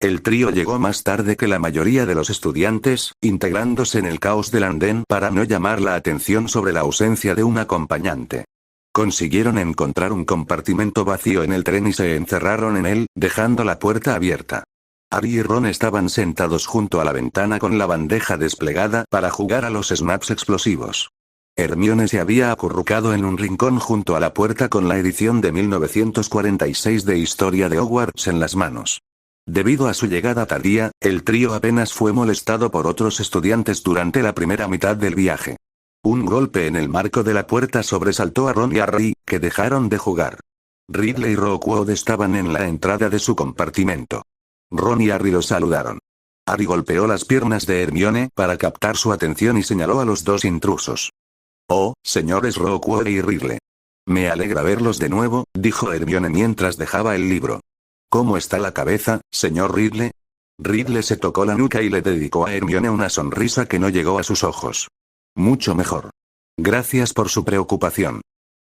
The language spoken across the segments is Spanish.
El trío llegó más tarde que la mayoría de los estudiantes, integrándose en el caos del andén para no llamar la atención sobre la ausencia de un acompañante. Consiguieron encontrar un compartimento vacío en el tren y se encerraron en él, dejando la puerta abierta. Harry y Ron estaban sentados junto a la ventana con la bandeja desplegada para jugar a los snaps explosivos. Hermione se había acurrucado en un rincón junto a la puerta con la edición de 1946 de Historia de Hogwarts en las manos. Debido a su llegada tardía, el trío apenas fue molestado por otros estudiantes durante la primera mitad del viaje. Un golpe en el marco de la puerta sobresaltó a Ron y a Harry, que dejaron de jugar. Ridley y Rookwood estaban en la entrada de su compartimento. Ron y Harry los saludaron. Harry golpeó las piernas de Hermione para captar su atención y señaló a los dos intrusos. «Oh, señores Rookwood y Ridley. Me alegra verlos de nuevo», dijo Hermione mientras dejaba el libro. «¿Cómo está la cabeza, señor Ridley?» Ridley se tocó la nuca y le dedicó a Hermione una sonrisa que no llegó a sus ojos. «Mucho mejor. Gracias por su preocupación.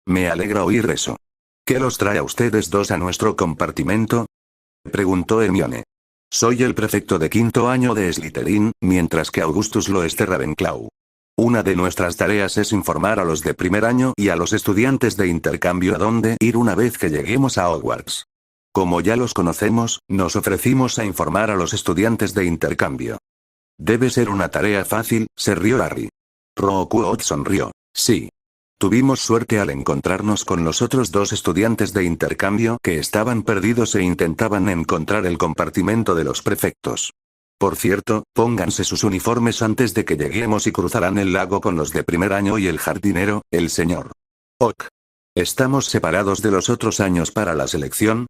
Me alegra oír eso. ¿Qué los trae a ustedes dos a nuestro compartimento?», preguntó Hermione. «Soy el prefecto de quinto año de Slytherin, mientras que Augustus lo es de Ravenclaw. Una de nuestras tareas es informar a los de primer año y a los estudiantes de intercambio a dónde ir una vez que lleguemos a Hogwarts. Como ya los conocemos, nos ofrecimos a informar a los estudiantes de intercambio». «Debe ser una tarea fácil», se rió Harry. Rookwood sonrió. «Sí. Tuvimos suerte al encontrarnos con los otros dos estudiantes de intercambio que estaban perdidos e intentaban encontrar el compartimento de los prefectos. Por cierto, pónganse sus uniformes antes de que lleguemos y cruzarán el lago con los de primer año y el jardinero, el señor Oak. ¿Estamos separados de los otros años para la selección?»,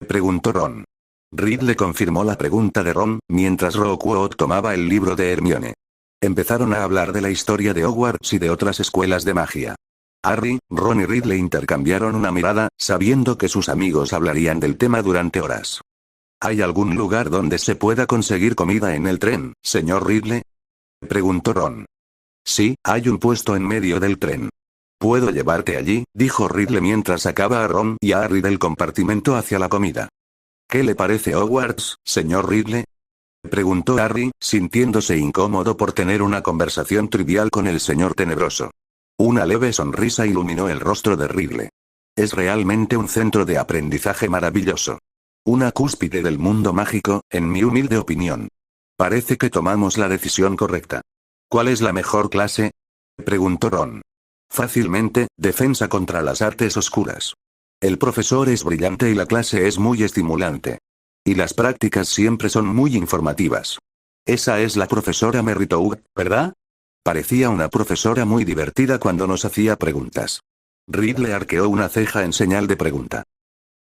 preguntó Ron. Ridley confirmó la pregunta de Ron, mientras Rookwood tomaba el libro de Hermione. Empezaron a hablar de la historia de Hogwarts y de otras escuelas de magia. Harry, Ron y Ridley intercambiaron una mirada, sabiendo que sus amigos hablarían del tema durante horas. «¿Hay algún lugar donde se pueda conseguir comida en el tren, señor Ridley?», preguntó Ron. «Sí, hay un puesto en medio del tren. Puedo llevarte allí», dijo Ridley mientras sacaba a Ron y a Harry del compartimento hacia la comida. «¿Qué le parece Hogwarts, señor Ridley?», preguntó Harry, sintiéndose incómodo por tener una conversación trivial con el señor tenebroso. Una leve sonrisa iluminó el rostro de Ridley. «Es realmente un centro de aprendizaje maravilloso. Una cúspide del mundo mágico, en mi humilde opinión. Parece que tomamos la decisión correcta». «¿Cuál es la mejor clase?», preguntó Ron. «Fácilmente, defensa contra las artes oscuras. El profesor es brillante y la clase es muy estimulante. Y las prácticas siempre son muy informativas. Esa es la profesora Merritou, ¿verdad? Parecía una profesora muy divertida cuando nos hacía preguntas». Ridley arqueó una ceja en señal de pregunta.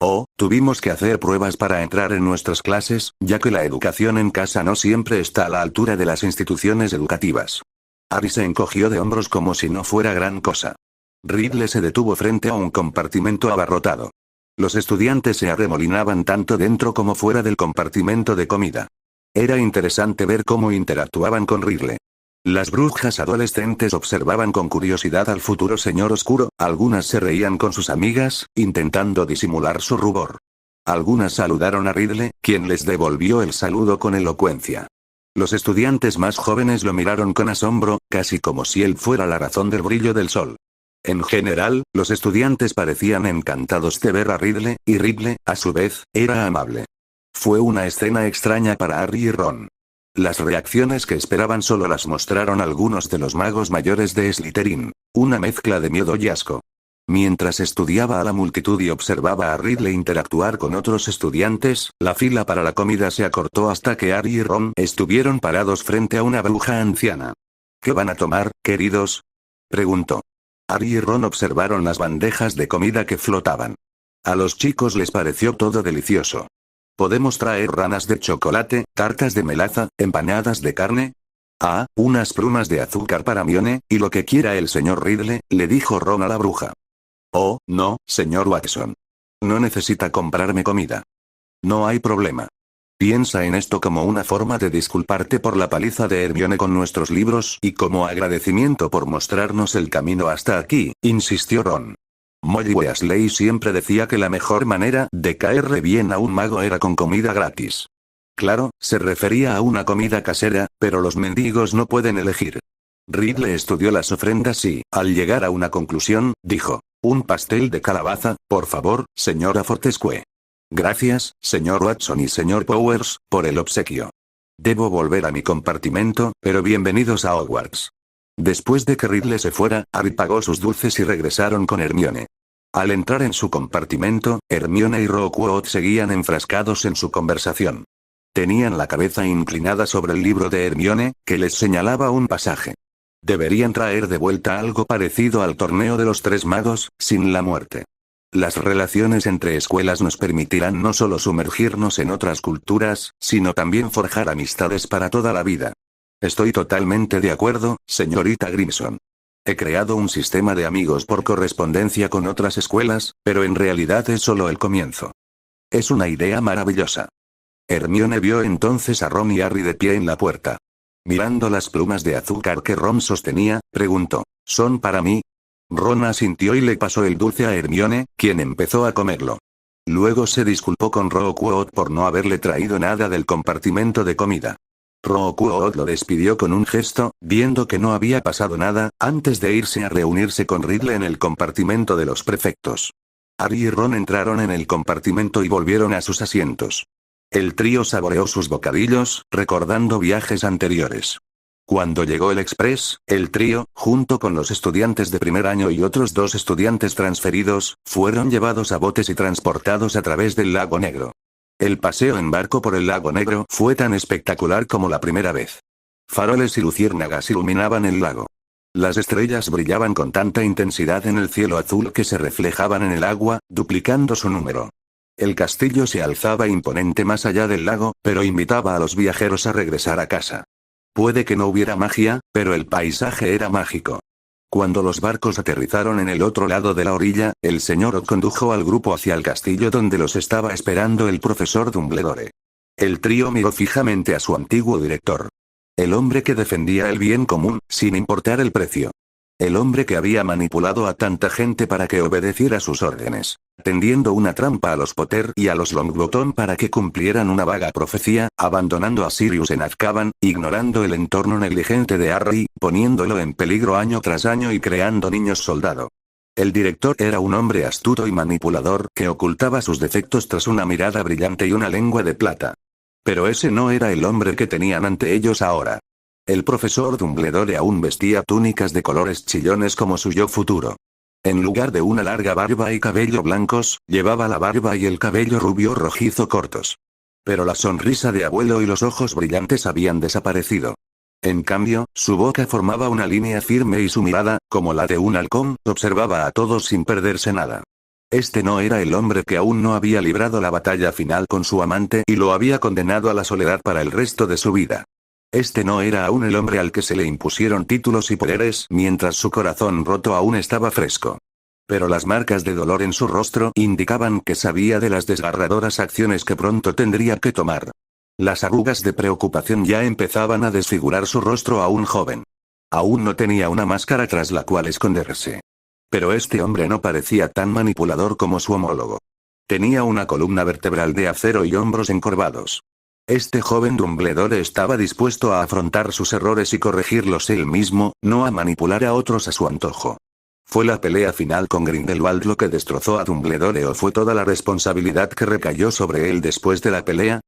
«Oh, tuvimos que hacer pruebas para entrar en nuestras clases, ya que la educación en casa no siempre está a la altura de las instituciones educativas». Harry se encogió de hombros como si no fuera gran cosa. Ridley se detuvo frente a un compartimento abarrotado. Los estudiantes se arremolinaban tanto dentro como fuera del compartimento de comida. Era interesante ver cómo interactuaban con Ridley. Las brujas adolescentes observaban con curiosidad al futuro señor oscuro, algunas se reían con sus amigas, intentando disimular su rubor. Algunas saludaron a Ridley, quien les devolvió el saludo con elocuencia. Los estudiantes más jóvenes lo miraron con asombro, casi como si él fuera la razón del brillo del sol. En general, los estudiantes parecían encantados de ver a Ridley, y Ridley, a su vez, era amable. Fue una escena extraña para Harry y Ron. Las reacciones que esperaban solo las mostraron algunos de los magos mayores de Slytherin, una mezcla de miedo y asco. Mientras estudiaba a la multitud y observaba a Ridley interactuar con otros estudiantes, la fila para la comida se acortó hasta que Harry y Ron estuvieron parados frente a una bruja anciana. «¿Qué van a tomar, queridos?», preguntó. Harry y Ron observaron las bandejas de comida que flotaban. A los chicos les pareció todo delicioso. «¿Podemos traer ranas de chocolate, tartas de melaza, empanadas de carne? Ah, unas plumas de azúcar para Hermione, y lo que quiera el señor Ridley», le dijo Ron a la bruja. «Oh, no, señor Watson. No necesita comprarme comida. No hay problema. Piensa en esto como una forma de disculparte por la paliza de Hermione con nuestros libros y como agradecimiento por mostrarnos el camino hasta aquí», insistió Ron. Molly Weasley siempre decía que la mejor manera de caerle bien a un mago era con comida gratis. Claro, se refería a una comida casera, pero los mendigos no pueden elegir. Ridley estudió las ofrendas y, al llegar a una conclusión, dijo: un pastel de calabaza, por favor, señora Fortescue. Gracias, señor Watson y señor Powers, por el obsequio. Debo volver a mi compartimento, pero bienvenidos a Hogwarts. Después de que Ridley se fuera, Harry pagó sus dulces y regresaron con Hermione. Al entrar en su compartimento, Hermione y Rookwood seguían enfrascados en su conversación. Tenían la cabeza inclinada sobre el libro de Hermione, que les señalaba un pasaje. Deberían traer de vuelta algo parecido al torneo de los tres magos, sin la muerte. Las relaciones entre escuelas nos permitirán no solo sumergirnos en otras culturas, sino también forjar amistades para toda la vida. Estoy totalmente de acuerdo, señorita Grimson. He creado un sistema de amigos por correspondencia con otras escuelas, pero en realidad es solo el comienzo. Es una idea maravillosa. Hermione vio entonces a Ron y Harry de pie en la puerta. Mirando las plumas de azúcar que Ron sostenía, preguntó: ¿son para mí? Ron asintió y le pasó el dulce a Hermione, quien empezó a comerlo. Luego se disculpó con Rookwood por no haberle traído nada del compartimento de comida. Rookwood lo despidió con un gesto, viendo que no había pasado nada, antes de irse a reunirse con Ridley en el compartimento de los prefectos. Harry y Ron entraron en el compartimento y volvieron a sus asientos. El trío saboreó sus bocadillos, recordando viajes anteriores. Cuando llegó el express, el trío, junto con los estudiantes de primer año y otros 2 estudiantes transferidos, fueron llevados a botes y transportados a través del lago Negro. El paseo en barco por el lago Negro fue tan espectacular como la primera vez. Faroles y luciérnagas iluminaban el lago. Las estrellas brillaban con tanta intensidad en el cielo azul que se reflejaban en el agua, duplicando su número. El castillo se alzaba imponente más allá del lago, pero invitaba a los viajeros a regresar a casa. Puede que no hubiera magia, pero el paisaje era mágico. Cuando los barcos aterrizaron en el otro lado de la orilla, el señor condujo al grupo hacia el castillo donde los estaba esperando el profesor Dumbledore. El trío miró fijamente a su antiguo director. El hombre que defendía el bien común, sin importar el precio. El hombre que había manipulado a tanta gente para que obedeciera sus órdenes, tendiendo una trampa a los Potter y a los Longbottom para que cumplieran una vaga profecía, abandonando a Sirius en Azkaban, ignorando el entorno negligente de Harry, poniéndolo en peligro año tras año y creando niños soldado. El director era un hombre astuto y manipulador que ocultaba sus defectos tras una mirada brillante y una lengua de plata. Pero ese no era el hombre que tenían ante ellos ahora. El profesor Dumbledore aún vestía túnicas de colores chillones como su yo futuro. En lugar de una larga barba y cabello blancos, llevaba la barba y el cabello rubio rojizo cortos. Pero la sonrisa de abuelo y los ojos brillantes habían desaparecido. En cambio, su boca formaba una línea firme y su mirada, como la de un halcón, observaba a todos sin perderse nada. Este no era el hombre que aún no había librado la batalla final con su amante y lo había condenado a la soledad para el resto de su vida. Este no era aún el hombre al que se le impusieron títulos y poderes mientras su corazón roto aún estaba fresco. Pero las marcas de dolor en su rostro indicaban que sabía de las desgarradoras acciones que pronto tendría que tomar. Las arrugas de preocupación ya empezaban a desfigurar su rostro aún joven. Aún no tenía una máscara tras la cual esconderse. Pero este hombre no parecía tan manipulador como su homólogo. Tenía una columna vertebral de acero y hombros encorvados. Este joven Dumbledore estaba dispuesto a afrontar sus errores y corregirlos él mismo, no a manipular a otros a su antojo. ¿Fue la pelea final con Grindelwald lo que destrozó a Dumbledore o fue toda la responsabilidad que recayó sobre él después de la pelea?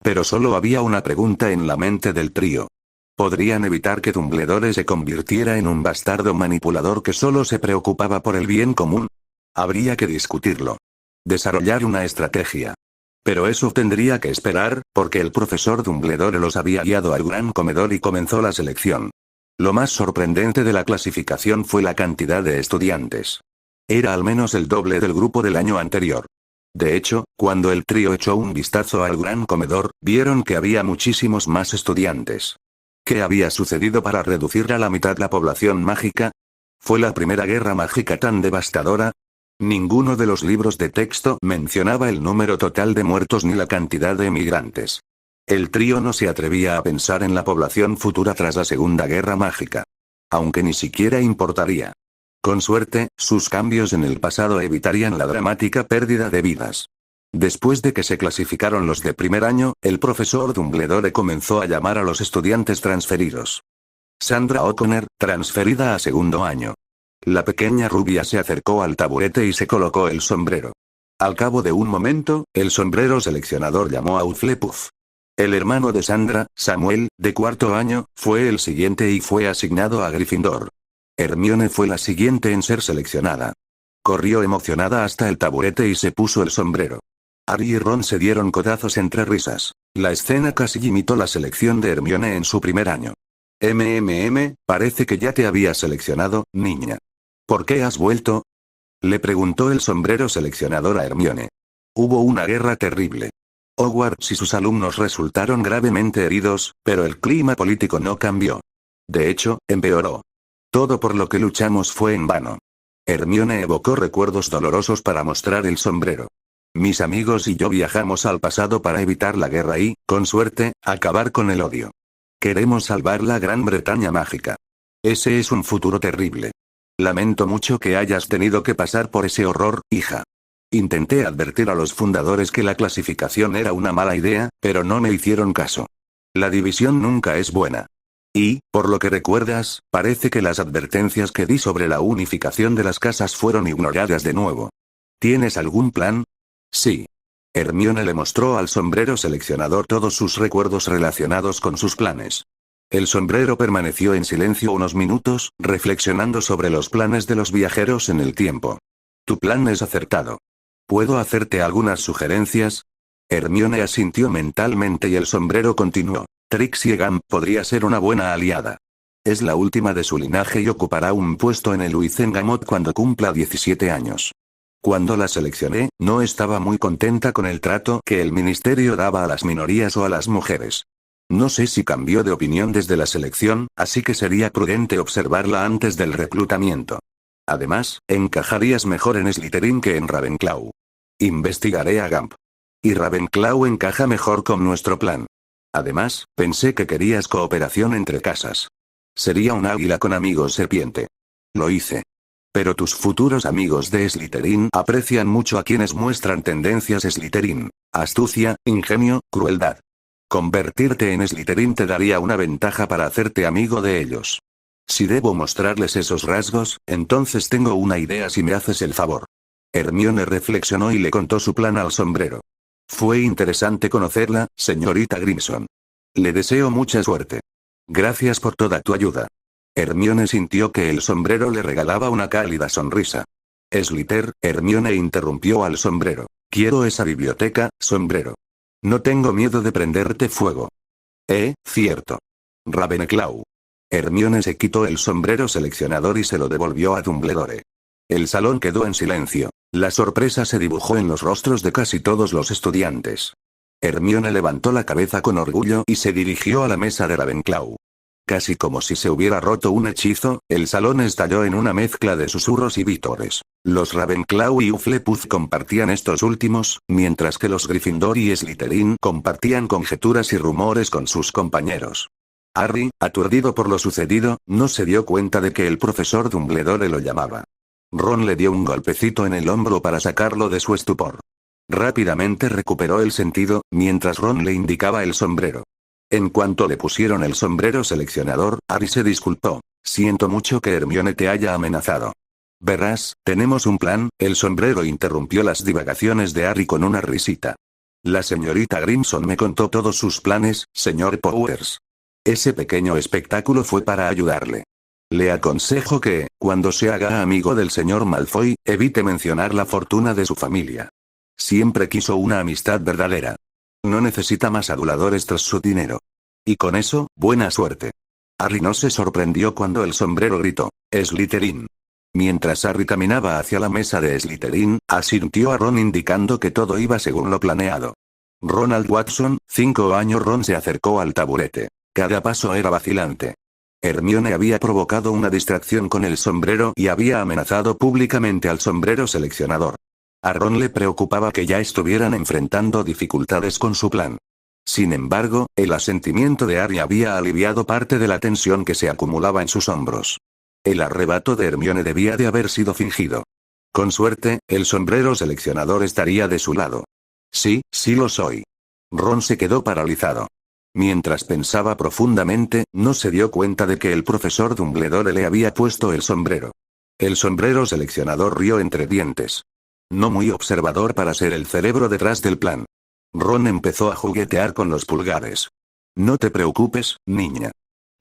Pero solo había una pregunta en la mente del trío. ¿Podrían evitar que Dumbledore se convirtiera en un bastardo manipulador que solo se preocupaba por el bien común? Habría que discutirlo. Desarrollar una estrategia. Pero eso tendría que esperar, porque el profesor Dumbledore los había guiado al gran comedor y comenzó la selección. Lo más sorprendente de la clasificación fue la cantidad de estudiantes. Era al menos el doble del grupo del año anterior. De hecho, cuando el trío echó un vistazo al gran comedor, vieron que había muchísimos más estudiantes. ¿Qué había sucedido para reducir a la mitad la población mágica? ¿Fue la primera guerra mágica tan devastadora? Ninguno de los libros de texto mencionaba el número total de muertos ni la cantidad de emigrantes. El trío no se atrevía a pensar en la población futura tras la Segunda Guerra Mágica. Aunque ni siquiera importaría. Con suerte, sus cambios en el pasado evitarían la dramática pérdida de vidas. Después de que se clasificaron los de primer año, el profesor Dumbledore comenzó a llamar a los estudiantes transferidos. Sandra O'Connor, transferida a segundo año. La pequeña rubia se acercó al taburete y se colocó el sombrero. Al cabo de un momento, el sombrero seleccionador llamó a Hufflepuff. El hermano de Sandra, Samuel, de cuarto año, fue el siguiente y fue asignado a Gryffindor. Hermione fue la siguiente en ser seleccionada. Corrió emocionada hasta el taburete y se puso el sombrero. Harry y Ron se dieron codazos entre risas. La escena casi imitó la selección de Hermione en su primer año. Parece que ya te había seleccionado, niña. ¿Por qué has vuelto? Le preguntó el sombrero seleccionador a Hermione. Hubo una guerra terrible. Hogwarts y sus alumnos resultaron gravemente heridos, pero el clima político no cambió. De hecho, empeoró. Todo por lo que luchamos fue en vano. Hermione evocó recuerdos dolorosos para mostrar el sombrero. Mis amigos y yo viajamos al pasado para evitar la guerra y, con suerte, acabar con el odio. Queremos salvar la Gran Bretaña mágica. Ese es un futuro terrible. Lamento mucho que hayas tenido que pasar por ese horror, hija. Intenté advertir a los fundadores que la clasificación era una mala idea, pero no me hicieron caso. La división nunca es buena. Y, por lo que recuerdas, parece que las advertencias que di sobre la unificación de las casas fueron ignoradas de nuevo. ¿Tienes algún plan? Sí. Hermione le mostró al sombrero seleccionador todos sus recuerdos relacionados con sus planes. El sombrero permaneció en silencio unos minutos, reflexionando sobre los planes de los viajeros en el tiempo. Tu plan es acertado. ¿Puedo hacerte algunas sugerencias? Hermione asintió mentalmente y el sombrero continuó. Trixie Gump podría ser una buena aliada. Es la última de su linaje y ocupará un puesto en el Wizengamot cuando cumpla 17 años. Cuando la seleccioné, no estaba muy contenta con el trato que el ministerio daba a las minorías o a las mujeres. No sé si cambió de opinión desde la selección, así que sería prudente observarla antes del reclutamiento. Además, encajarías mejor en Slytherin que en Ravenclaw. Investigaré a Gump. Y Ravenclaw encaja mejor con nuestro plan. Además, pensé que querías cooperación entre casas. Sería un águila con amigos serpiente. Lo hice. Pero tus futuros amigos de Slytherin aprecian mucho a quienes muestran tendencias Slytherin. Astucia, ingenio, crueldad. Convertirte en Slytherin te daría una ventaja para hacerte amigo de ellos. Si debo mostrarles esos rasgos, entonces tengo una idea si me haces el favor. Hermione reflexionó y le contó su plan al sombrero. Fue interesante conocerla, señorita Grimson. Le deseo mucha suerte. Gracias por toda tu ayuda. Hermione sintió que el sombrero le regalaba una cálida sonrisa. Slytherin, Hermione interrumpió al sombrero. Quiero esa biblioteca, sombrero. No tengo miedo de prenderte fuego. Cierto. Ravenclaw. Hermione se quitó el sombrero seleccionador y se lo devolvió a Dumbledore. El salón quedó en silencio. La sorpresa se dibujó en los rostros de casi todos los estudiantes. Hermione levantó la cabeza con orgullo y se dirigió a la mesa de Ravenclaw. Casi como si se hubiera roto un hechizo, el salón estalló en una mezcla de susurros y vítores. Los Ravenclaw y Hufflepuff compartían estos últimos, mientras que los Gryffindor y Slytherin compartían conjeturas y rumores con sus compañeros. Harry, aturdido por lo sucedido, no se dio cuenta de que el profesor Dumbledore lo llamaba. Ron le dio un golpecito en el hombro para sacarlo de su estupor. Rápidamente recuperó el sentido, mientras Ron le indicaba el sombrero. En cuanto le pusieron el sombrero seleccionador, Harry se disculpó. Siento mucho que Hermione te haya amenazado. Verás, tenemos un plan. El sombrero interrumpió las divagaciones de Harry con una risita. La señorita Grimson me contó todos sus planes, señor Powers. Ese pequeño espectáculo fue para ayudarle. Le aconsejo que, cuando se haga amigo del señor Malfoy, evite mencionar la fortuna de su familia. Siempre quiso una amistad verdadera. No necesita más aduladores tras su dinero. Y con eso, buena suerte. Harry no se sorprendió cuando el sombrero gritó, Slytherin. Mientras Harry caminaba hacia la mesa de Slytherin, asintió a Ron indicando que todo iba según lo planeado. Ronald Watson, 5 años. Ron se acercó al taburete. Cada paso era vacilante. Hermione había provocado una distracción con el sombrero y había amenazado públicamente al sombrero seleccionador. A Ron le preocupaba que ya estuvieran enfrentando dificultades con su plan. Sin embargo, el asentimiento de Harry había aliviado parte de la tensión que se acumulaba en sus hombros. El arrebato de Hermione debía de haber sido fingido. Con suerte, el sombrero seleccionador estaría de su lado. Sí, sí lo soy. Ron se quedó paralizado. Mientras pensaba profundamente, no se dio cuenta de que el profesor Dumbledore le había puesto el sombrero. El sombrero seleccionador rió entre dientes. No muy observador para ser el cerebro detrás del plan. Ron empezó a juguetear con los pulgares. No te preocupes, niña.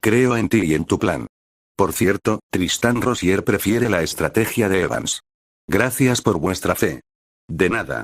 Creo en ti y en tu plan. Por cierto, Tristán Rosier prefiere la estrategia de Evans. Gracias por vuestra fe. De nada.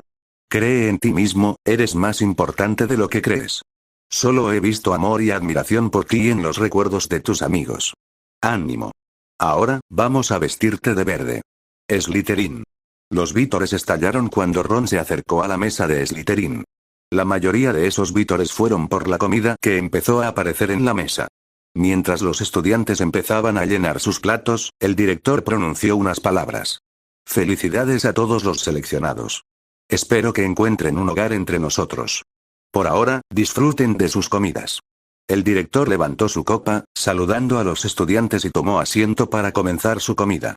Cree en ti mismo, eres más importante de lo que crees. Solo he visto amor y admiración por ti en los recuerdos de tus amigos. Ánimo. Ahora, vamos a vestirte de verde. Slytherin. Los vítores estallaron cuando Ron se acercó a la mesa de Slytherin. La mayoría de esos vítores fueron por la comida que empezó a aparecer en la mesa. Mientras los estudiantes empezaban a llenar sus platos, el director pronunció unas palabras. Felicidades a todos los seleccionados. Espero que encuentren un hogar entre nosotros. Por ahora, disfruten de sus comidas. El director levantó su copa, saludando a los estudiantes y tomó asiento para comenzar su comida.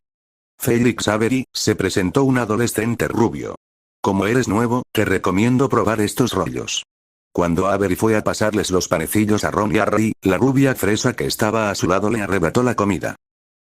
Felix Avery, se presentó un adolescente rubio. Como eres nuevo, te recomiendo probar estos rollos. Cuando Avery fue a pasarles los panecillos a Ron y Harry, la rubia fresa que estaba a su lado le arrebató la comida.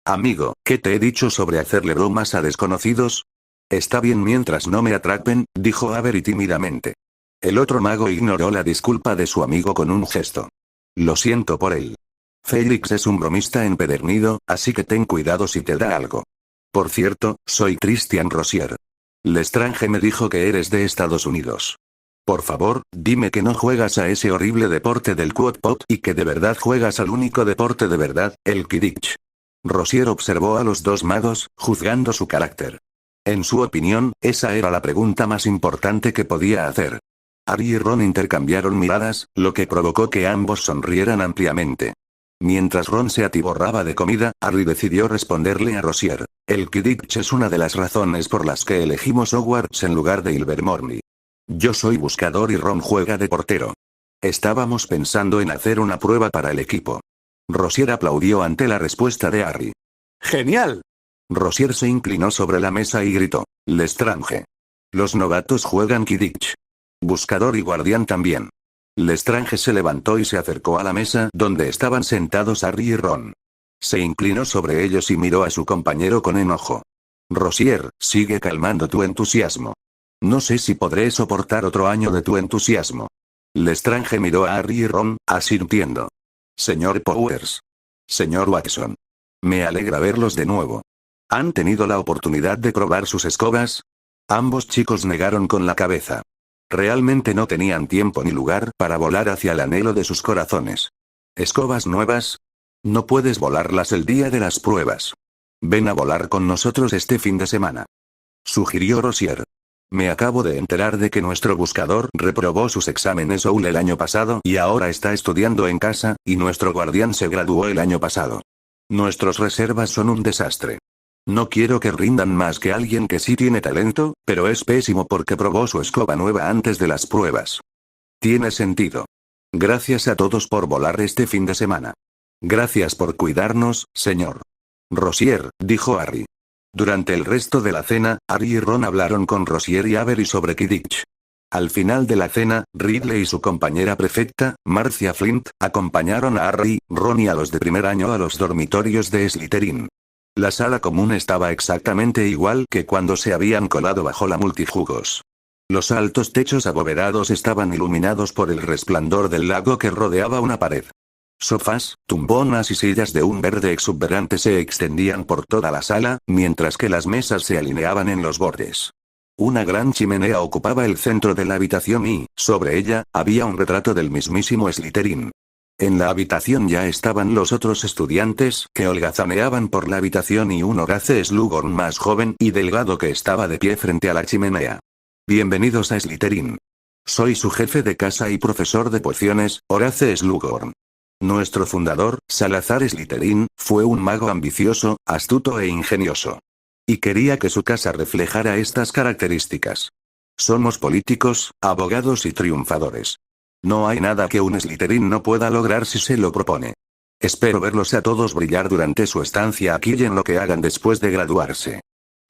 Amigo, ¿qué te he dicho sobre hacerle bromas a desconocidos? Está bien mientras no me atrapen, dijo Avery tímidamente. El otro mago ignoró la disculpa de su amigo con un gesto. Lo siento por él. Félix es un bromista empedernido, así que ten cuidado si te da algo. Por cierto, soy Christian Rosier. Lestrange me dijo que eres de Estados Unidos. Por favor, dime que no juegas a ese horrible deporte del quad-pot y que de verdad juegas al único deporte de verdad, el Quidditch. Rosier observó a los dos magos, juzgando su carácter. En su opinión, esa era la pregunta más importante que podía hacer. Harry y Ron intercambiaron miradas, lo que provocó que ambos sonrieran ampliamente. Mientras Ron se atiborraba de comida, Harry decidió responderle a Rosier. El Quidditch es una de las razones por las que elegimos Hogwarts en lugar de Ilvermorny. Yo soy buscador y Ron juega de portero. Estábamos pensando en hacer una prueba para el equipo. Rosier aplaudió ante la respuesta de Harry. ¡Genial! Rosier se inclinó sobre la mesa y gritó. Lestrange. Los novatos juegan Quidditch. Buscador y guardián también. Lestrange se levantó y se acercó a la mesa donde estaban sentados Harry y Ron. Se inclinó sobre ellos y miró a su compañero con enojo. Rosier, sigue calmando tu entusiasmo. No sé si podré soportar otro año de tu entusiasmo. Lestrange miró a Harry y Ron, asintiendo. Señor Powers. Señor Watson. Me alegra verlos de nuevo. ¿Han tenido la oportunidad de probar sus escobas? Ambos chicos negaron con la cabeza. Realmente no tenían tiempo ni lugar para volar hacia el anhelo de sus corazones. ¿Escobas nuevas? No puedes volarlas el día de las pruebas. Ven a volar con nosotros este fin de semana. Sugirió Rosier. Me acabo de enterar de que nuestro buscador reprobó sus exámenes OUL el año pasado y ahora está estudiando en casa, y nuestro guardián se graduó el año pasado. Nuestros reservas son un desastre. No quiero que rindan más que alguien que sí tiene talento, pero es pésimo porque probó su escoba nueva antes de las pruebas. Tiene sentido. Gracias a todos por volar este fin de semana. Gracias por cuidarnos, señor. Rosier, dijo Harry. Durante el resto de la cena, Harry y Ron hablaron con Rosier y Avery sobre Quidditch. Al final de la cena, Ridley y su compañera prefecta, Marcia Flint, acompañaron a Harry, Ron y a los de primer año a los dormitorios de Slytherin. La sala común estaba exactamente igual que cuando se habían colado bajo la multijugos. Los altos techos abovedados estaban iluminados por el resplandor del lago que rodeaba una pared. Sofás, tumbonas y sillas de un verde exuberante se extendían por toda la sala, mientras que las mesas se alineaban en los bordes. Una gran chimenea ocupaba el centro de la habitación y, sobre ella, había un retrato del mismísimo Slytherin. En la habitación ya estaban los otros estudiantes, que holgazaneaban por la habitación y un Horace Slughorn más joven y delgado que estaba de pie frente a la chimenea. Bienvenidos a Slytherin. Soy su jefe de casa y profesor de pociones, Horace Slughorn. Nuestro fundador, Salazar Slytherin, fue un mago ambicioso, astuto e ingenioso. Y quería que su casa reflejara estas características. Somos políticos, abogados y triunfadores. No hay nada que un Slytherin no pueda lograr si se lo propone. Espero verlos a todos brillar durante su estancia aquí y en lo que hagan después de graduarse.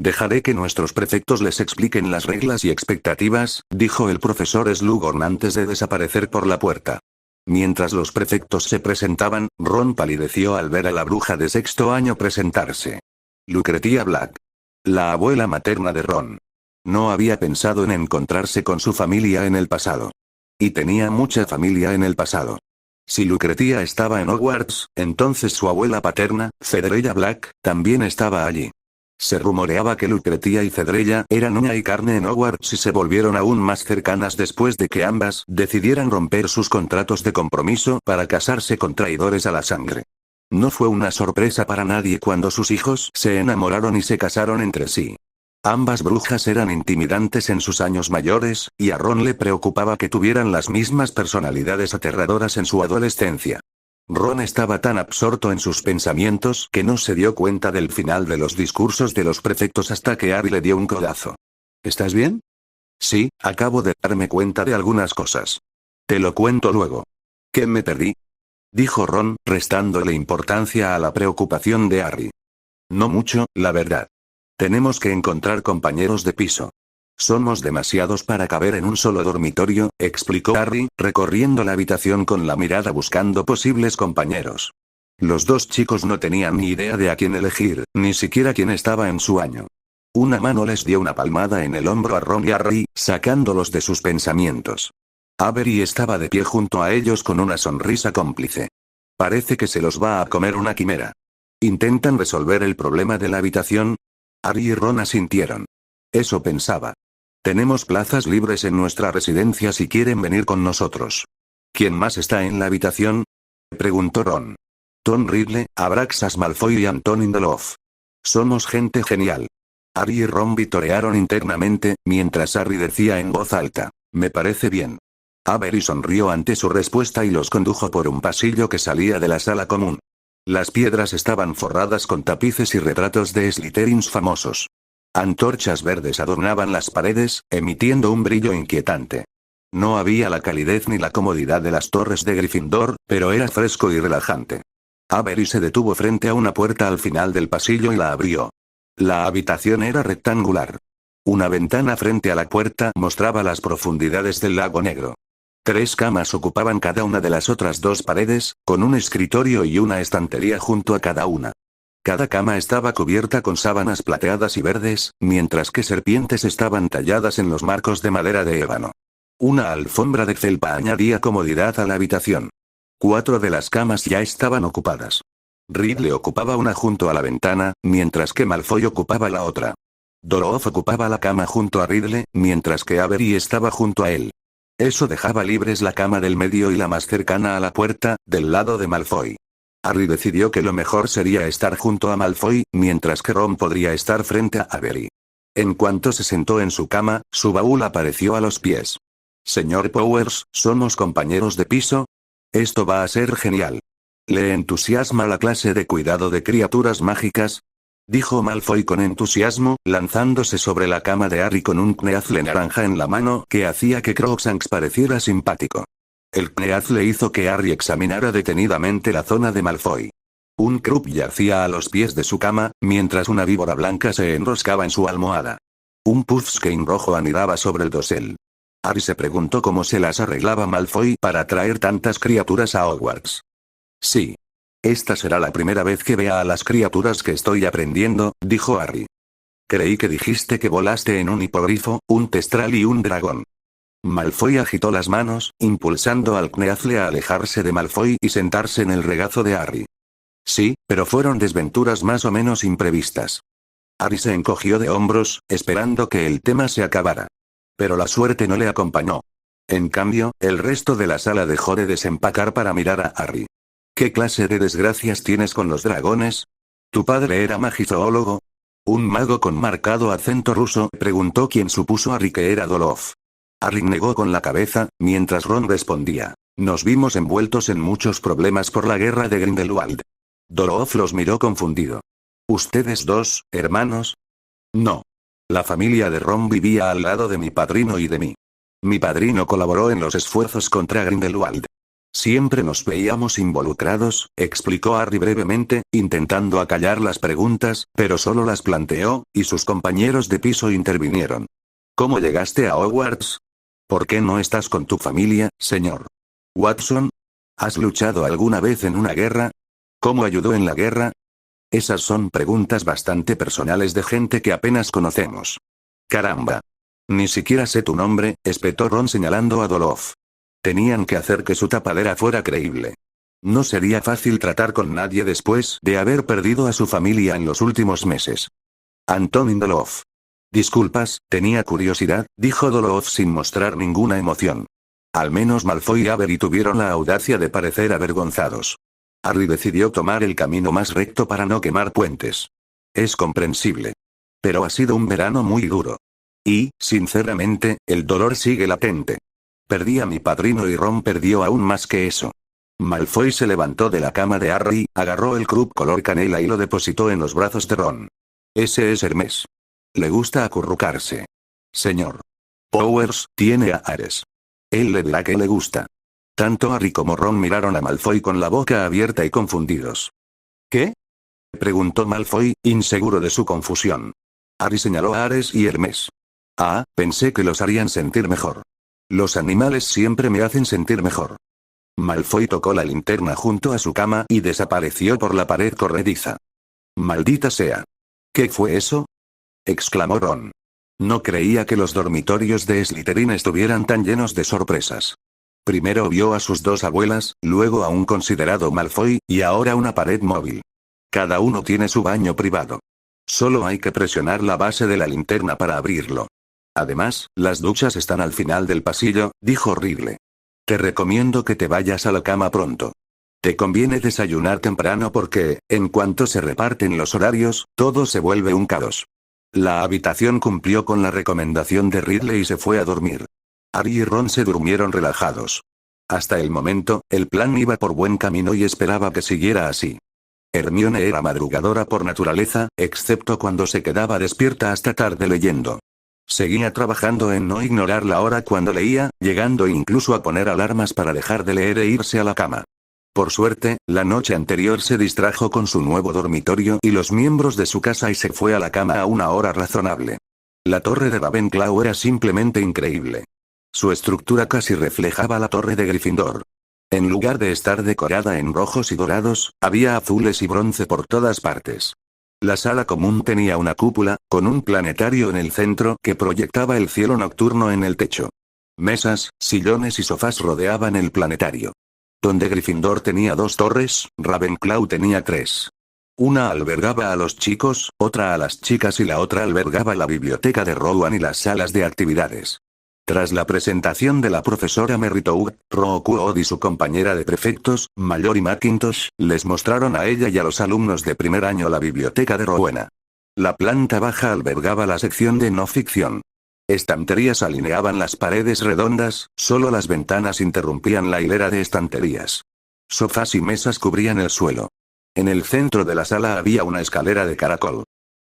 Dejaré que nuestros prefectos les expliquen las reglas y expectativas, dijo el profesor Slughorn antes de desaparecer por la puerta. Mientras los prefectos se presentaban, Ron palideció al ver a la bruja de sexto año presentarse. Lucretia Black. La abuela materna de Ron. No había pensado en encontrarse con su familia en el pasado. Y tenía mucha familia en el pasado. Si Lucretia estaba en Hogwarts, entonces su abuela paterna, Cedrella Black, también estaba allí. Se rumoreaba que Lucretia y Cedrella eran uña y carne en Hogwarts y se volvieron aún más cercanas después de que ambas decidieran romper sus contratos de compromiso para casarse con traidores a la sangre. No fue una sorpresa para nadie cuando sus hijos se enamoraron y se casaron entre sí. Ambas brujas eran intimidantes en sus años mayores, y a Ron le preocupaba que tuvieran las mismas personalidades aterradoras en su adolescencia. Ron estaba tan absorto en sus pensamientos que no se dio cuenta del final de los discursos de los prefectos hasta que Harry le dio un codazo. ¿Estás bien? Sí, acabo de darme cuenta de algunas cosas. Te lo cuento luego. ¿Qué me perdí? Dijo Ron, restándole importancia a la preocupación de Harry. No mucho, la verdad. Tenemos que encontrar compañeros de piso. Somos demasiados para caber en un solo dormitorio, explicó Harry, recorriendo la habitación con la mirada buscando posibles compañeros. Los dos chicos no tenían ni idea de a quién elegir, ni siquiera quién estaba en su año. Una mano les dio una palmada en el hombro a Ron y Harry, sacándolos de sus pensamientos. Avery estaba de pie junto a ellos con una sonrisa cómplice. Parece que se los va a comer una quimera. ¿Intentan resolver el problema de la habitación? Harry y Ron asintieron. Eso pensaba. Tenemos plazas libres en nuestra residencia si quieren venir con nosotros. ¿Quién más está en la habitación? Preguntó Ron. Tom Riddle, Abraxas Malfoy y Antonin Doloff. Somos gente genial. Harry y Ron vitorearon internamente, mientras Harry decía en voz alta, me parece bien. Avery sonrió ante su respuesta y los condujo por un pasillo que salía de la sala común. Las piedras estaban forradas con tapices y retratos de Slytherins famosos. Antorchas verdes adornaban las paredes, emitiendo un brillo inquietante. No había la calidez ni la comodidad de las torres de Gryffindor, pero era fresco y relajante. Avery se detuvo frente a una puerta al final del pasillo y la abrió. La habitación era rectangular. Una ventana frente a la puerta mostraba las profundidades del lago Negro. 3 camas ocupaban cada una de las otras 2 paredes, con un escritorio y una estantería junto a cada una. Cada cama estaba cubierta con sábanas plateadas y verdes, mientras que serpientes estaban talladas en los marcos de madera de ébano. Una alfombra de felpa añadía comodidad a la habitación. 4 de las camas ya estaban ocupadas. Riddle ocupaba una junto a la ventana, mientras que Malfoy ocupaba la otra. Doloff ocupaba la cama junto a Riddle, mientras que Avery estaba junto a él. Eso dejaba libres la cama del medio y la más cercana a la puerta, del lado de Malfoy. Harry decidió que lo mejor sería estar junto a Malfoy, mientras que Ron podría estar frente a Avery. En cuanto se sentó en su cama, su baúl apareció a los pies. Señor Powers, ¿somos compañeros de piso? Esto va a ser genial. ¿Le entusiasma la clase de cuidado de criaturas mágicas? Dijo Malfoy con entusiasmo, lanzándose sobre la cama de Harry con un Kneazle naranja en la mano que hacía que Crookshanks pareciera simpático. El Kneazle hizo que Harry examinara detenidamente la zona de Malfoy. Un Krupp yacía a los pies de su cama, mientras una víbora blanca se enroscaba en su almohada. Un Puffskein rojo anidaba sobre el dosel. Harry se preguntó cómo se las arreglaba Malfoy para traer tantas criaturas a Hogwarts. Sí. Esta será la primera vez que vea a las criaturas que estoy aprendiendo, dijo Harry. Creí que dijiste que volaste en un hipogrifo, un testral y un dragón. Malfoy agitó las manos, impulsando al Kneazle a alejarse de Malfoy y sentarse en el regazo de Harry. Sí, pero fueron desventuras más o menos imprevistas. Harry se encogió de hombros, esperando que el tema se acabara. Pero la suerte no le acompañó. En cambio, el resto de la sala dejó de desempacar para mirar a Harry. ¿Qué clase de desgracias tienes con los dragones? ¿Tu padre era magizoólogo? ¿Un mago con marcado acento ruso? Preguntó quien supuso Harry que era Doloff. Harry negó con la cabeza, mientras Ron respondía. Nos vimos envueltos en muchos problemas por la guerra de Grindelwald. Doloff los miró confundido. ¿Ustedes dos, hermanos? No. La familia de Ron vivía al lado de mi padrino y de mí. Mi padrino colaboró en los esfuerzos contra Grindelwald. Siempre nos veíamos involucrados, explicó Harry brevemente, intentando acallar las preguntas, pero solo las planteó, y sus compañeros de piso intervinieron. ¿Cómo llegaste a Hogwarts? ¿Por qué no estás con tu familia, señor Watson? ¿Has luchado alguna vez en una guerra? ¿Cómo ayudó en la guerra? Esas son preguntas bastante personales de gente que apenas conocemos. Caramba. Ni siquiera sé tu nombre, espetó Ron señalando a Dolores. Tenían que hacer que su tapadera fuera creíble. No sería fácil tratar con nadie después de haber perdido a su familia en los últimos meses. Antonin Dolores. Disculpas, tenía curiosidad, dijo Dolores sin mostrar ninguna emoción. Al menos Malfoy y Avery tuvieron la audacia de parecer avergonzados. Harry decidió tomar el camino más recto para no quemar puentes. Es comprensible. Pero ha sido un verano muy duro. Y, sinceramente, el dolor sigue latente. Perdí a mi padrino y Ron perdió aún más que eso. Malfoy se levantó de la cama de Harry, agarró el Krupp color canela y lo depositó en los brazos de Ron. Ese es Hermes. Le gusta acurrucarse. Señor Powers, tiene a Ares. Él le dirá que le gusta. Tanto Harry como Ron miraron a Malfoy con la boca abierta y confundidos. ¿Qué? Preguntó Malfoy, inseguro de su confusión. Harry señaló a Ares y Hermes. Ah, pensé que los harían sentir mejor. Los animales siempre me hacen sentir mejor. Malfoy tocó la linterna junto a su cama y desapareció por la pared corrediza. Maldita sea. ¿Qué fue eso? Exclamó Ron. No creía que los dormitorios de Slytherin estuvieran tan llenos de sorpresas. Primero vio a sus dos abuelas, luego a un considerado Malfoy, y ahora una pared móvil. Cada uno tiene su baño privado. Solo hay que presionar la base de la linterna para abrirlo. Además, las duchas están al final del pasillo, dijo Ridley. Te recomiendo que te vayas a la cama pronto. Te conviene desayunar temprano porque, en cuanto se reparten los horarios, todo se vuelve un caos. La habitación cumplió con la recomendación de Ridley y se fue a dormir. Harry y Ron se durmieron relajados. Hasta el momento, el plan iba por buen camino y esperaba que siguiera así. Hermione era madrugadora por naturaleza, excepto cuando se quedaba despierta hasta tarde leyendo. Seguía trabajando en no ignorar la hora cuando leía, llegando incluso a poner alarmas para dejar de leer e irse a la cama. Por suerte, la noche anterior se distrajo con su nuevo dormitorio y los miembros de su casa y se fue a la cama a una hora razonable. La torre de Ravenclaw era simplemente increíble. Su estructura casi reflejaba la torre de Gryffindor. En lugar de estar decorada en rojos y dorados, había azules y bronce por todas partes. La sala común tenía una cúpula, con un planetario en el centro que proyectaba el cielo nocturno en el techo. Mesas, sillones y sofás rodeaban el planetario. Donde Gryffindor tenía 2 torres, Ravenclaw tenía 3. Una albergaba a los chicos, otra a las chicas y la otra albergaba la biblioteca de Rowan y las salas de actividades. Tras la presentación de la profesora Merritou, Rookwood y su compañera de prefectos, Mallory McIntosh, les mostraron a ella y a los alumnos de primer año la biblioteca de Rowena. La planta baja albergaba la sección de no ficción. Estanterías alineaban las paredes redondas, solo las ventanas interrumpían la hilera de estanterías. Sofás y mesas cubrían el suelo. En el centro de la sala había una escalera de caracol.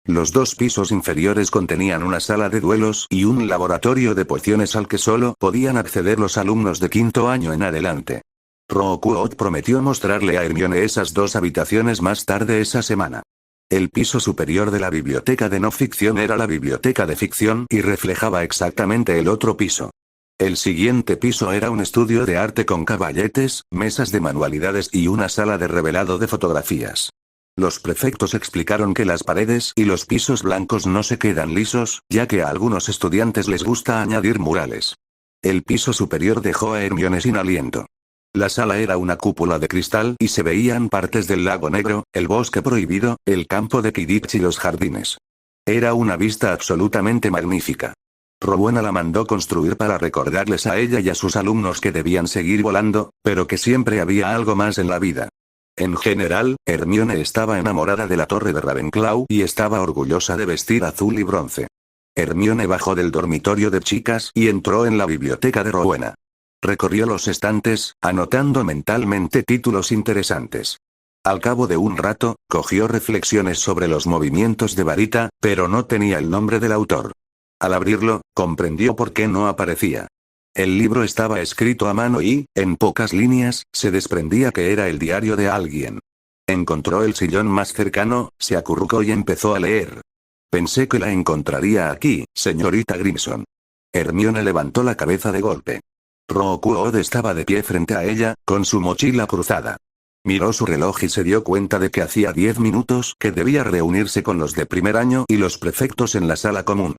Los 2 pisos inferiores contenían una sala de duelos y un laboratorio de pociones al que solo podían acceder los alumnos de 5º año en adelante. Rookwood prometió mostrarle a Hermione esas 2 habitaciones más tarde esa semana. El piso superior de la biblioteca de no ficción era la biblioteca de ficción y reflejaba exactamente el otro piso. El siguiente piso era un estudio de arte con caballetes, mesas de manualidades y una sala de revelado de fotografías. Los prefectos explicaron que las paredes y los pisos blancos no se quedan lisos, ya que a algunos estudiantes les gusta añadir murales. El piso superior dejó a Hermione sin aliento. La sala era una cúpula de cristal y se veían partes del lago Negro, el bosque prohibido, el campo de Quidditch y los jardines. Era una vista absolutamente magnífica. Rowena la mandó construir para recordarles a ella y a sus alumnos que debían seguir volando, pero que siempre había algo más en la vida. En general, Hermione estaba enamorada de la torre de Ravenclaw y estaba orgullosa de vestir azul y bronce. Hermione bajó del dormitorio de chicas y entró en la biblioteca de Rowena. Recorrió los estantes, anotando mentalmente títulos interesantes. Al cabo de un rato, cogió reflexiones sobre los movimientos de varita, pero no tenía el nombre del autor. Al abrirlo, comprendió por qué no aparecía. El libro estaba escrito a mano y, en pocas líneas, se desprendía que era el diario de alguien. Encontró el sillón más cercano, se acurrucó y empezó a leer. Pensé que la encontraría aquí, señorita Grimson. Hermione levantó la cabeza de golpe. Rookwood estaba de pie frente a ella, con su mochila cruzada. Miró su reloj y se dio cuenta de que hacía 10 minutos que debía reunirse con los de primer año y los prefectos en la sala común.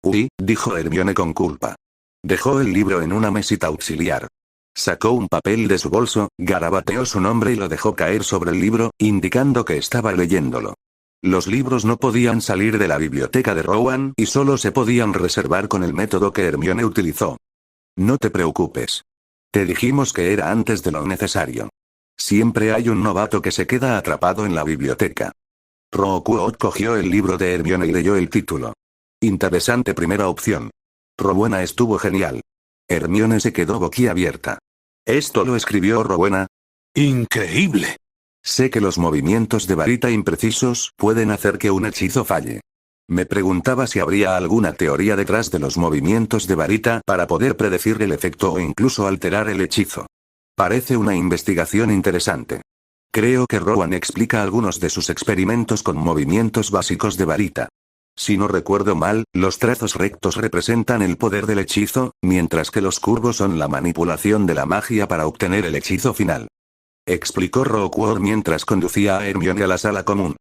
Uy, dijo Hermione con culpa. Dejó el libro en una mesita auxiliar. Sacó un papel de su bolso, garabateó su nombre y lo dejó caer sobre el libro, indicando que estaba leyéndolo. Los libros no podían salir de la biblioteca de Rowan y solo se podían reservar con el método que Hermione utilizó. No te preocupes. Te dijimos que era antes de lo necesario. Siempre hay un novato que se queda atrapado en la biblioteca. Rookwood cogió el libro de Hermione y leyó el título. Interesante primera opción. Rowena estuvo genial. Hermione se quedó boquiabierta. ¿Esto lo escribió Rowena? ¡Increíble! Sé que los movimientos de varita imprecisos pueden hacer que un hechizo falle. Me preguntaba si habría alguna teoría detrás de los movimientos de varita para poder predecir el efecto o incluso alterar el hechizo. Parece una investigación interesante. Creo que Rowan explica algunos de sus experimentos con movimientos básicos de varita. Si no recuerdo mal, los trazos rectos representan el poder del hechizo, mientras que los curvos son la manipulación de la magia para obtener el hechizo final. Explicó Rookwood mientras conducía a Hermione a la sala común.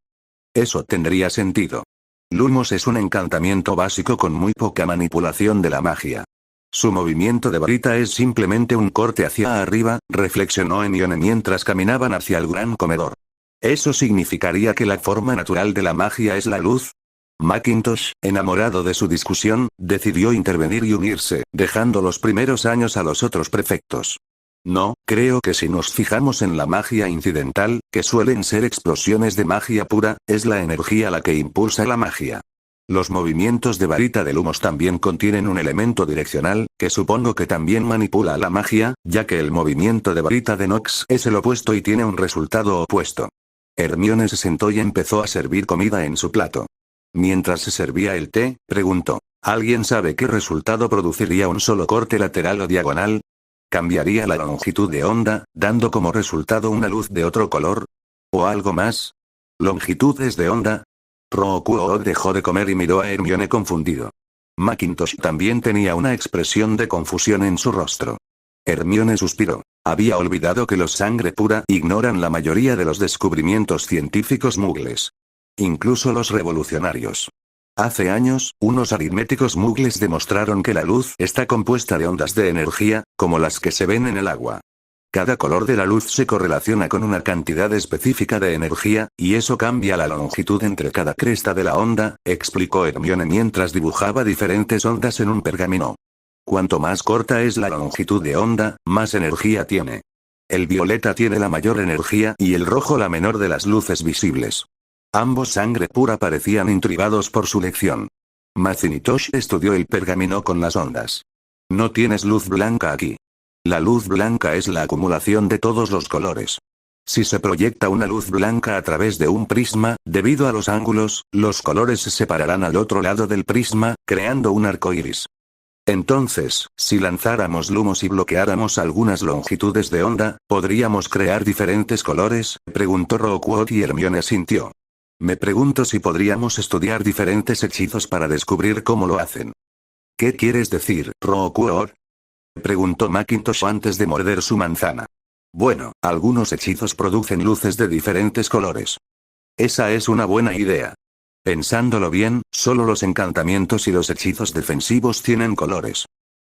Eso tendría sentido. Lumos es un encantamiento básico con muy poca manipulación de la magia. Su movimiento de varita es simplemente un corte hacia arriba, reflexionó Hermione mientras caminaban hacia el gran comedor. ¿Eso significaría que la forma natural de la magia es la luz? Mackintosh, enamorado de su discusión, decidió intervenir y unirse, dejando los primeros años a los otros prefectos. No, creo que si nos fijamos en la magia incidental, que suelen ser explosiones de magia pura, es la energía la que impulsa la magia. Los movimientos de varita de Lumos también contienen un elemento direccional, que supongo que también manipula la magia, ya que el movimiento de varita de Nox es el opuesto y tiene un resultado opuesto. Hermione se sentó y empezó a servir comida en su plato. Mientras se servía el té, preguntó, ¿alguien sabe qué resultado produciría un solo corte lateral o diagonal? ¿Cambiaría la longitud de onda, dando como resultado una luz de otro color? ¿O algo más? ¿Longitudes de onda? Rookwood dejó de comer y miró a Hermione confundido. Mackintosh también tenía una expresión de confusión en su rostro. Hermione suspiró. Había olvidado que los sangre pura ignoran la mayoría de los descubrimientos científicos muggles. Incluso los revolucionarios. Hace años, unos aritméticos muggles demostraron que la luz está compuesta de ondas de energía, como las que se ven en el agua. Cada color de la luz se correlaciona con una cantidad específica de energía, y eso cambia la longitud entre cada cresta de la onda, explicó Hermione mientras dibujaba diferentes ondas en un pergamino. Cuanto más corta es la longitud de onda, más energía tiene. El violeta tiene la mayor energía y el rojo la menor de las luces visibles. Ambos sangre pura parecían intrigados por su lección. Mackintosh estudió el pergamino con las ondas. No tienes luz blanca aquí. La luz blanca es la acumulación de todos los colores. Si se proyecta una luz blanca a través de un prisma, debido a los ángulos, los colores se separarán al otro lado del prisma, creando un arco iris. Entonces, si lanzáramos lumos y bloqueáramos algunas longitudes de onda, ¿podríamos crear diferentes colores?, preguntó Rookwood y Hermione asintió. Me pregunto si podríamos estudiar diferentes hechizos para descubrir cómo lo hacen. ¿Qué quieres decir, Rookwood?, preguntó Mackintosh antes de morder su manzana. Bueno, algunos hechizos producen luces de diferentes colores. Esa es una buena idea. Pensándolo bien, solo los encantamientos y los hechizos defensivos tienen colores.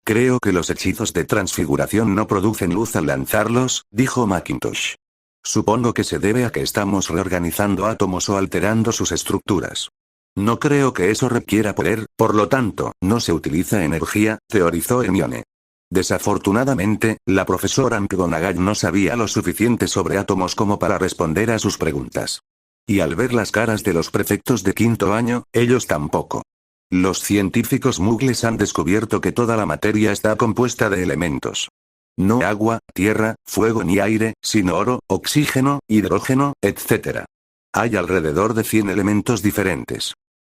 Creo que los hechizos de transfiguración no producen luz al lanzarlos, dijo Mackintosh. Supongo que se debe a que estamos reorganizando átomos o alterando sus estructuras. No creo que eso requiera poder, por lo tanto, no se utiliza energía, teorizó Hermione. Desafortunadamente, la profesora McGonagall no sabía lo suficiente sobre átomos como para responder a sus preguntas. Y al ver las caras de los prefectos de quinto año, ellos tampoco. Los científicos muggles han descubierto que toda la materia está compuesta de elementos. No agua, tierra, fuego ni aire, sino oro, oxígeno, hidrógeno, etc. Hay alrededor de 100 elementos diferentes.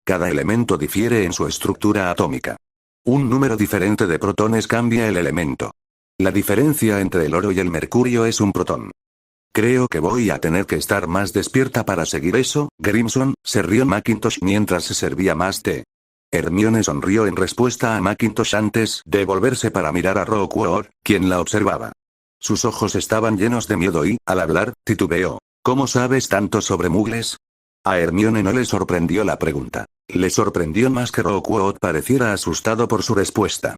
Cada elemento difiere en su estructura atómica. Un número diferente de protones cambia el elemento. La diferencia entre el oro y el mercurio es un protón. Creo que voy a tener que estar más despierta para seguir eso, Grimson, se rió Macintosh mientras se servía más té. Hermione sonrió en respuesta a Macintosh antes de volverse para mirar a Rockwell, quien la observaba. Sus ojos estaban llenos de miedo y, al hablar, titubeó. ¿Cómo sabes tanto sobre muggles? A Hermione no le sorprendió la pregunta. Le sorprendió más que Rockwell pareciera asustado por su respuesta.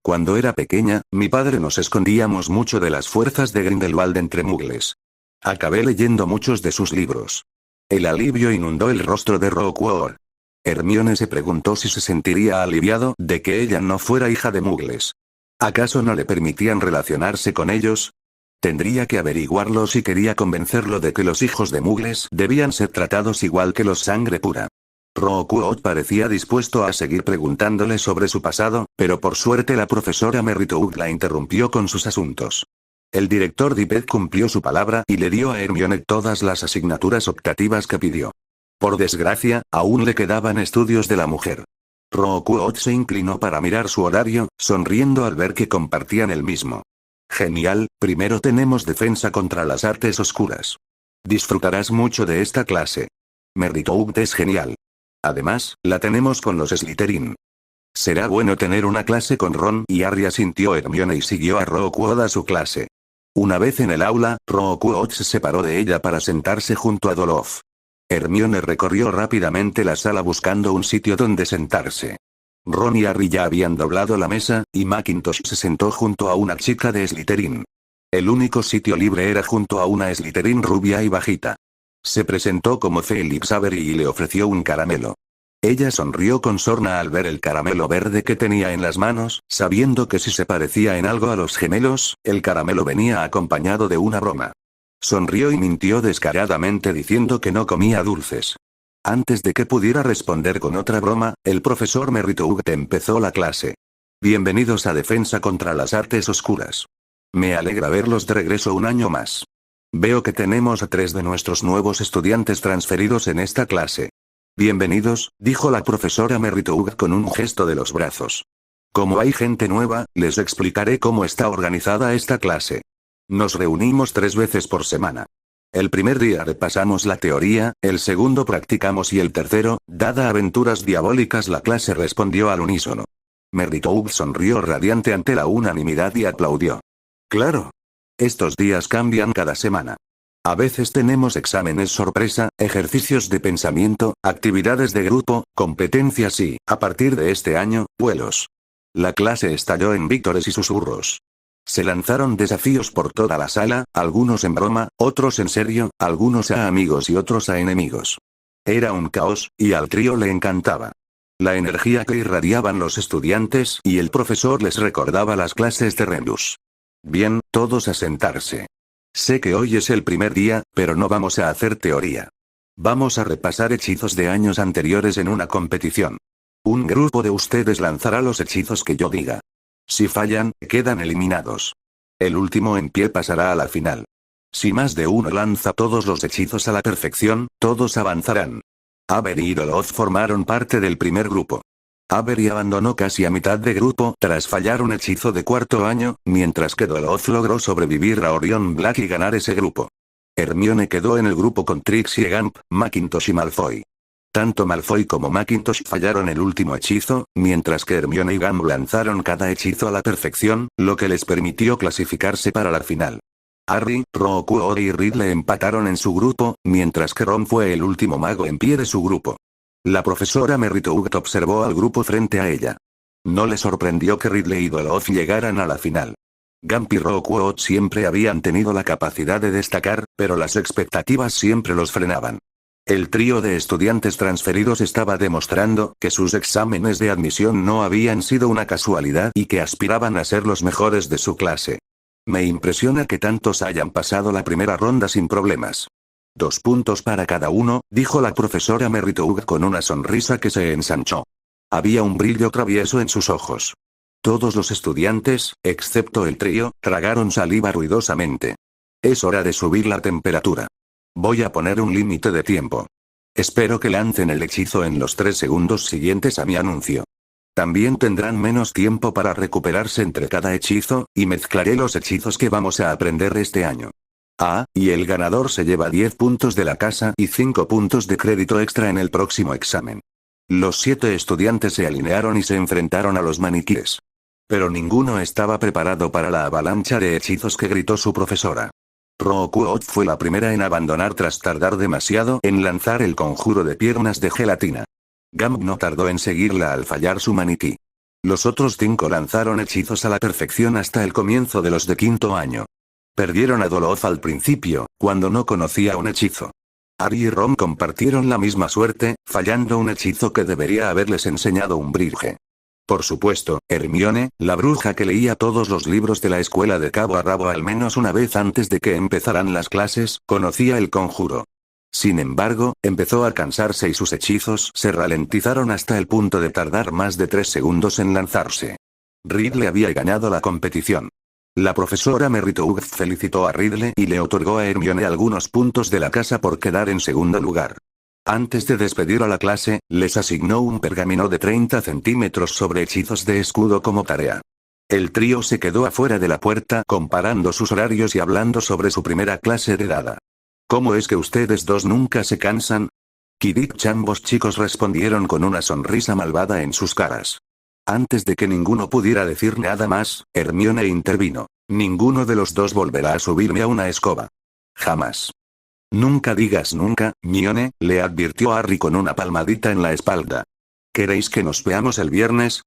Cuando era pequeña, mi padre nos escondíamos mucho de las fuerzas de Grindelwald entre muggles. Acabé leyendo muchos de sus libros. El alivio inundó el rostro de Rockwell. Hermione se preguntó si se sentiría aliviado de que ella no fuera hija de muggles. ¿Acaso no le permitían relacionarse con ellos? Tendría que averiguarlo si quería convencerlo de que los hijos de muggles debían ser tratados igual que los sangre pura. Rockwell parecía dispuesto a seguir preguntándole sobre su pasado, pero por suerte la profesora Merritt la interrumpió con sus asuntos. El director Dippet cumplió su palabra y le dio a Hermione todas las asignaturas optativas que pidió. Por desgracia, aún le quedaban estudios de la mujer. Rockwell se inclinó para mirar su horario, sonriendo al ver que compartían el mismo. Genial, primero tenemos defensa contra las artes oscuras. Disfrutarás mucho de esta clase. Merritt es genial. Además, la tenemos con los Slytherin. Será bueno tener una clase con Ron y Harry, asintió Hermione y siguió a Rockwell a su clase. Una vez en el aula, Rockwell se separó de ella para sentarse junto a Dolph. Hermione recorrió rápidamente la sala buscando un sitio donde sentarse. Ron y Harry ya habían doblado la mesa, y Macintosh se sentó junto a una chica de Slytherin. El único sitio libre era junto a una Slytherin rubia y bajita. Se presentó como Felix Avery y le ofreció un caramelo. Ella sonrió con sorna al ver el caramelo verde que tenía en las manos, sabiendo que si se parecía en algo a los gemelos, el caramelo venía acompañado de una broma. Sonrió y mintió descaradamente diciendo que no comía dulces. Antes de que pudiera responder con otra broma, el profesor Merritt empezó la clase. Bienvenidos a Defensa contra las Artes Oscuras. Me alegra verlos de regreso un año más. Veo que tenemos a 3 de nuestros nuevos estudiantes transferidos en esta clase. Bienvenidos, dijo la profesora Merritt con un gesto de los brazos. Como hay gente nueva, les explicaré cómo está organizada esta clase. Nos reunimos 3 veces por semana. El primer día repasamos la teoría, el segundo practicamos y el tercero, dada aventuras diabólicas, la clase respondió al unísono. Merritt sonrió radiante ante la unanimidad y aplaudió. Claro. Estos días cambian cada semana. A veces tenemos exámenes sorpresa, ejercicios de pensamiento, actividades de grupo, competencias y, a partir de este año, vuelos. La clase estalló en vítores y susurros. Se lanzaron desafíos por toda la sala, algunos en broma, otros en serio, algunos a amigos y otros a enemigos. Era un caos, y al trío le encantaba. La energía que irradiaban los estudiantes y el profesor les recordaba las clases de Rebus. Bien, todos a sentarse. Sé que hoy es el primer día, pero no vamos a hacer teoría. Vamos a repasar hechizos de años anteriores en una competición. Un grupo de ustedes lanzará los hechizos que yo diga. Si fallan, quedan eliminados. El último en pie pasará a la final. Si más de uno lanza todos los hechizos a la perfección, todos avanzarán. Avery y Dolph formaron parte del primer grupo. Avery abandonó casi a mitad de grupo tras fallar un hechizo de cuarto año, mientras que Dolph logró sobrevivir a Orion Black y ganar ese grupo. Hermione quedó en el grupo con Trixie Gump, Macintosh y Malfoy. Tanto Malfoy como Macintosh fallaron el último hechizo, mientras que Hermione y Gump lanzaron cada hechizo a la perfección, lo que les permitió clasificarse para la final. Harry, Rockwell y Ridley empataron en su grupo, mientras que Ron fue el último mago en pie de su grupo. La profesora Merritt observó al grupo frente a ella. No le sorprendió que Ridley y Dolph llegaran a la final. Gump y Rockwell siempre habían tenido la capacidad de destacar, pero las expectativas siempre los frenaban. El trío de estudiantes transferidos estaba demostrando que sus exámenes de admisión no habían sido una casualidad y que aspiraban a ser los mejores de su clase. Me impresiona que tantos hayan pasado la primera ronda sin problemas. 2 puntos para cada uno, dijo la profesora Merritt con una sonrisa que se ensanchó. Había un brillo travieso en sus ojos. Todos los estudiantes, excepto el trío, tragaron saliva ruidosamente. Es hora de subir la temperatura. Voy a poner un límite de tiempo. Espero que lancen el hechizo en los 3 segundos siguientes a mi anuncio. También tendrán menos tiempo para recuperarse entre cada hechizo, y mezclaré los hechizos que vamos a aprender este año. Y el ganador se lleva 10 puntos de la casa y 5 puntos de crédito extra en el próximo examen. Los 7 estudiantes se alinearon y se enfrentaron a los maniquíes. Pero ninguno estaba preparado para la avalancha de hechizos que gritó su profesora. Rokuo fue la primera en abandonar tras tardar demasiado en lanzar el conjuro de piernas de gelatina. Gamp no tardó en seguirla al fallar su maniquí. Los otros 5 lanzaron hechizos a la perfección hasta el comienzo de los de quinto año. Perdieron a Doloz al principio, cuando no conocía un hechizo. Harry y Ron compartieron la misma suerte, fallando un hechizo que debería haberles enseñado Umbridge. Por supuesto, Hermione, la bruja que leía todos los libros de la escuela de cabo a rabo al menos una vez antes de que empezaran las clases, conocía el conjuro. Sin embargo, empezó a cansarse y sus hechizos se ralentizaron hasta el punto de tardar más de 3 segundos en lanzarse. Ridley había ganado la competición. La profesora Merritt felicitó a Ridley y le otorgó a Hermione algunos puntos de la casa por quedar en segundo lugar. Antes de despedir a la clase, les asignó un pergamino de 30 centímetros sobre hechizos de escudo como tarea. El trío se quedó afuera de la puerta comparando sus horarios y hablando sobre su primera clase de dada. ¿Cómo es que ustedes dos nunca se cansan? Quidditch. Ambos chicos respondieron con una sonrisa malvada en sus caras. Antes de que ninguno pudiera decir nada más, Hermione intervino. Ninguno de los dos volverá a subirme a una escoba. Jamás. Nunca digas nunca, Hermione, le advirtió Harry con una palmadita en la espalda. ¿Queréis que nos veamos el viernes?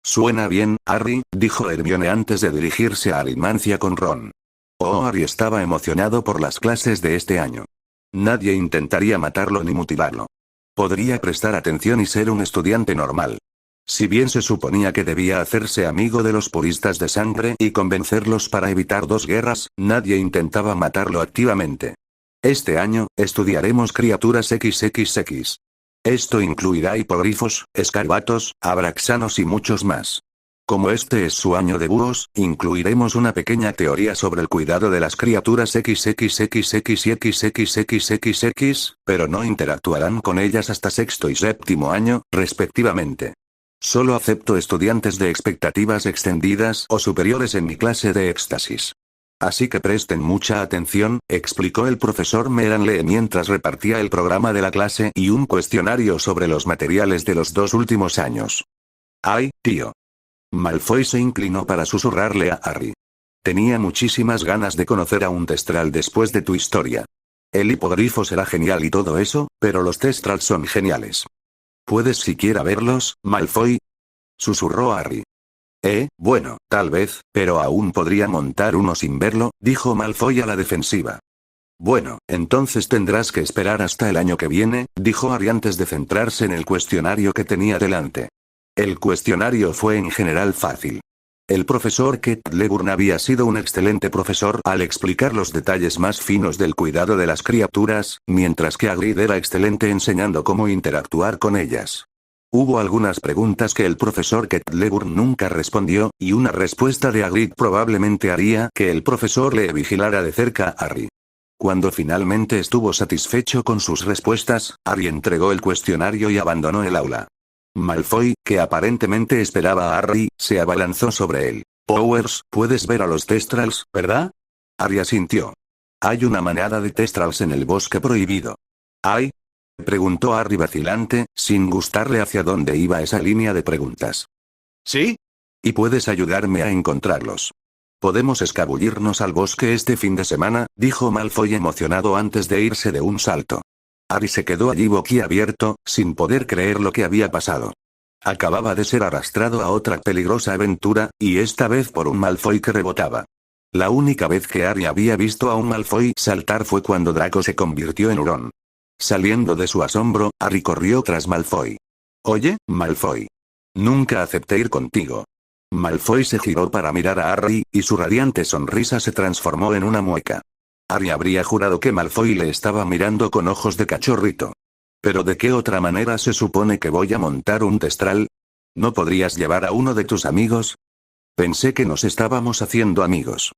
Suena bien, Harry, dijo Hermione antes de dirigirse a Alimancia con Ron. Harry estaba emocionado por las clases de este año. Nadie intentaría matarlo ni mutilarlo. Podría prestar atención y ser un estudiante normal. Si bien se suponía que debía hacerse amigo de los puristas de sangre y convencerlos para evitar 2 guerras, nadie intentaba matarlo activamente. Este año, estudiaremos criaturas XXX. Esto incluirá hipogrifos, escarabatos, abraxanos y muchos más. Como este es su año de búhos, incluiremos una pequeña teoría sobre el cuidado de las criaturas XXXX y XXXXX, pero no interactuarán con ellas hasta sexto y séptimo año, respectivamente. Solo acepto estudiantes de expectativas extendidas o superiores en mi clase de éxtasis. Así que presten mucha atención, explicó el profesor Meranle mientras repartía el programa de la clase y un cuestionario sobre los materiales de los 2 últimos años. ¡Ay, tío! Malfoy se inclinó para susurrarle a Harry. Tenía muchísimas ganas de conocer a un testral después de tu historia. El hipogrifo será genial y todo eso, pero los testrals son geniales. ¿Puedes siquiera verlos, Malfoy? Susurró Harry. Bueno, tal vez, pero aún podría montar uno sin verlo, dijo Malfoy a la defensiva. Bueno, entonces tendrás que esperar hasta el año que viene, dijo Harry antes de centrarse en el cuestionario que tenía delante. El cuestionario fue en general fácil. El profesor Clegane había sido un excelente profesor al explicar los detalles más finos del cuidado de las criaturas, mientras que Hagrid era excelente enseñando cómo interactuar con ellas. Hubo algunas preguntas que el profesor Clegane nunca respondió, y una respuesta de Hagrid probablemente haría que el profesor le vigilara de cerca a Harry. Cuando finalmente estuvo satisfecho con sus respuestas, Harry entregó el cuestionario y abandonó el aula. Malfoy, que aparentemente esperaba a Harry, se abalanzó sobre él. Powers, puedes ver a los testrals, ¿verdad? Harry asintió. Hay una manada de testrals en el bosque prohibido. ¿Hay? Preguntó Harry vacilante, sin gustarle hacia dónde iba esa línea de preguntas. ¿Sí? ¿Y puedes ayudarme a encontrarlos? Podemos escabullirnos al bosque este fin de semana, dijo Malfoy emocionado antes de irse de un salto. Harry se quedó allí boquiabierto, sin poder creer lo que había pasado. Acababa de ser arrastrado a otra peligrosa aventura, y esta vez por un Malfoy que rebotaba. La única vez que Harry había visto a un Malfoy saltar fue cuando Draco se convirtió en hurón. Saliendo de su asombro, Harry corrió tras Malfoy. Oye, Malfoy. Nunca acepté ir contigo. Malfoy se giró para mirar a Harry, y su radiante sonrisa se transformó en una mueca. Harry habría jurado que Malfoy le estaba mirando con ojos de cachorrito. ¿Pero de qué otra manera se supone que voy a montar un testral? ¿No podrías llevar a uno de tus amigos? Pensé que nos estábamos haciendo amigos.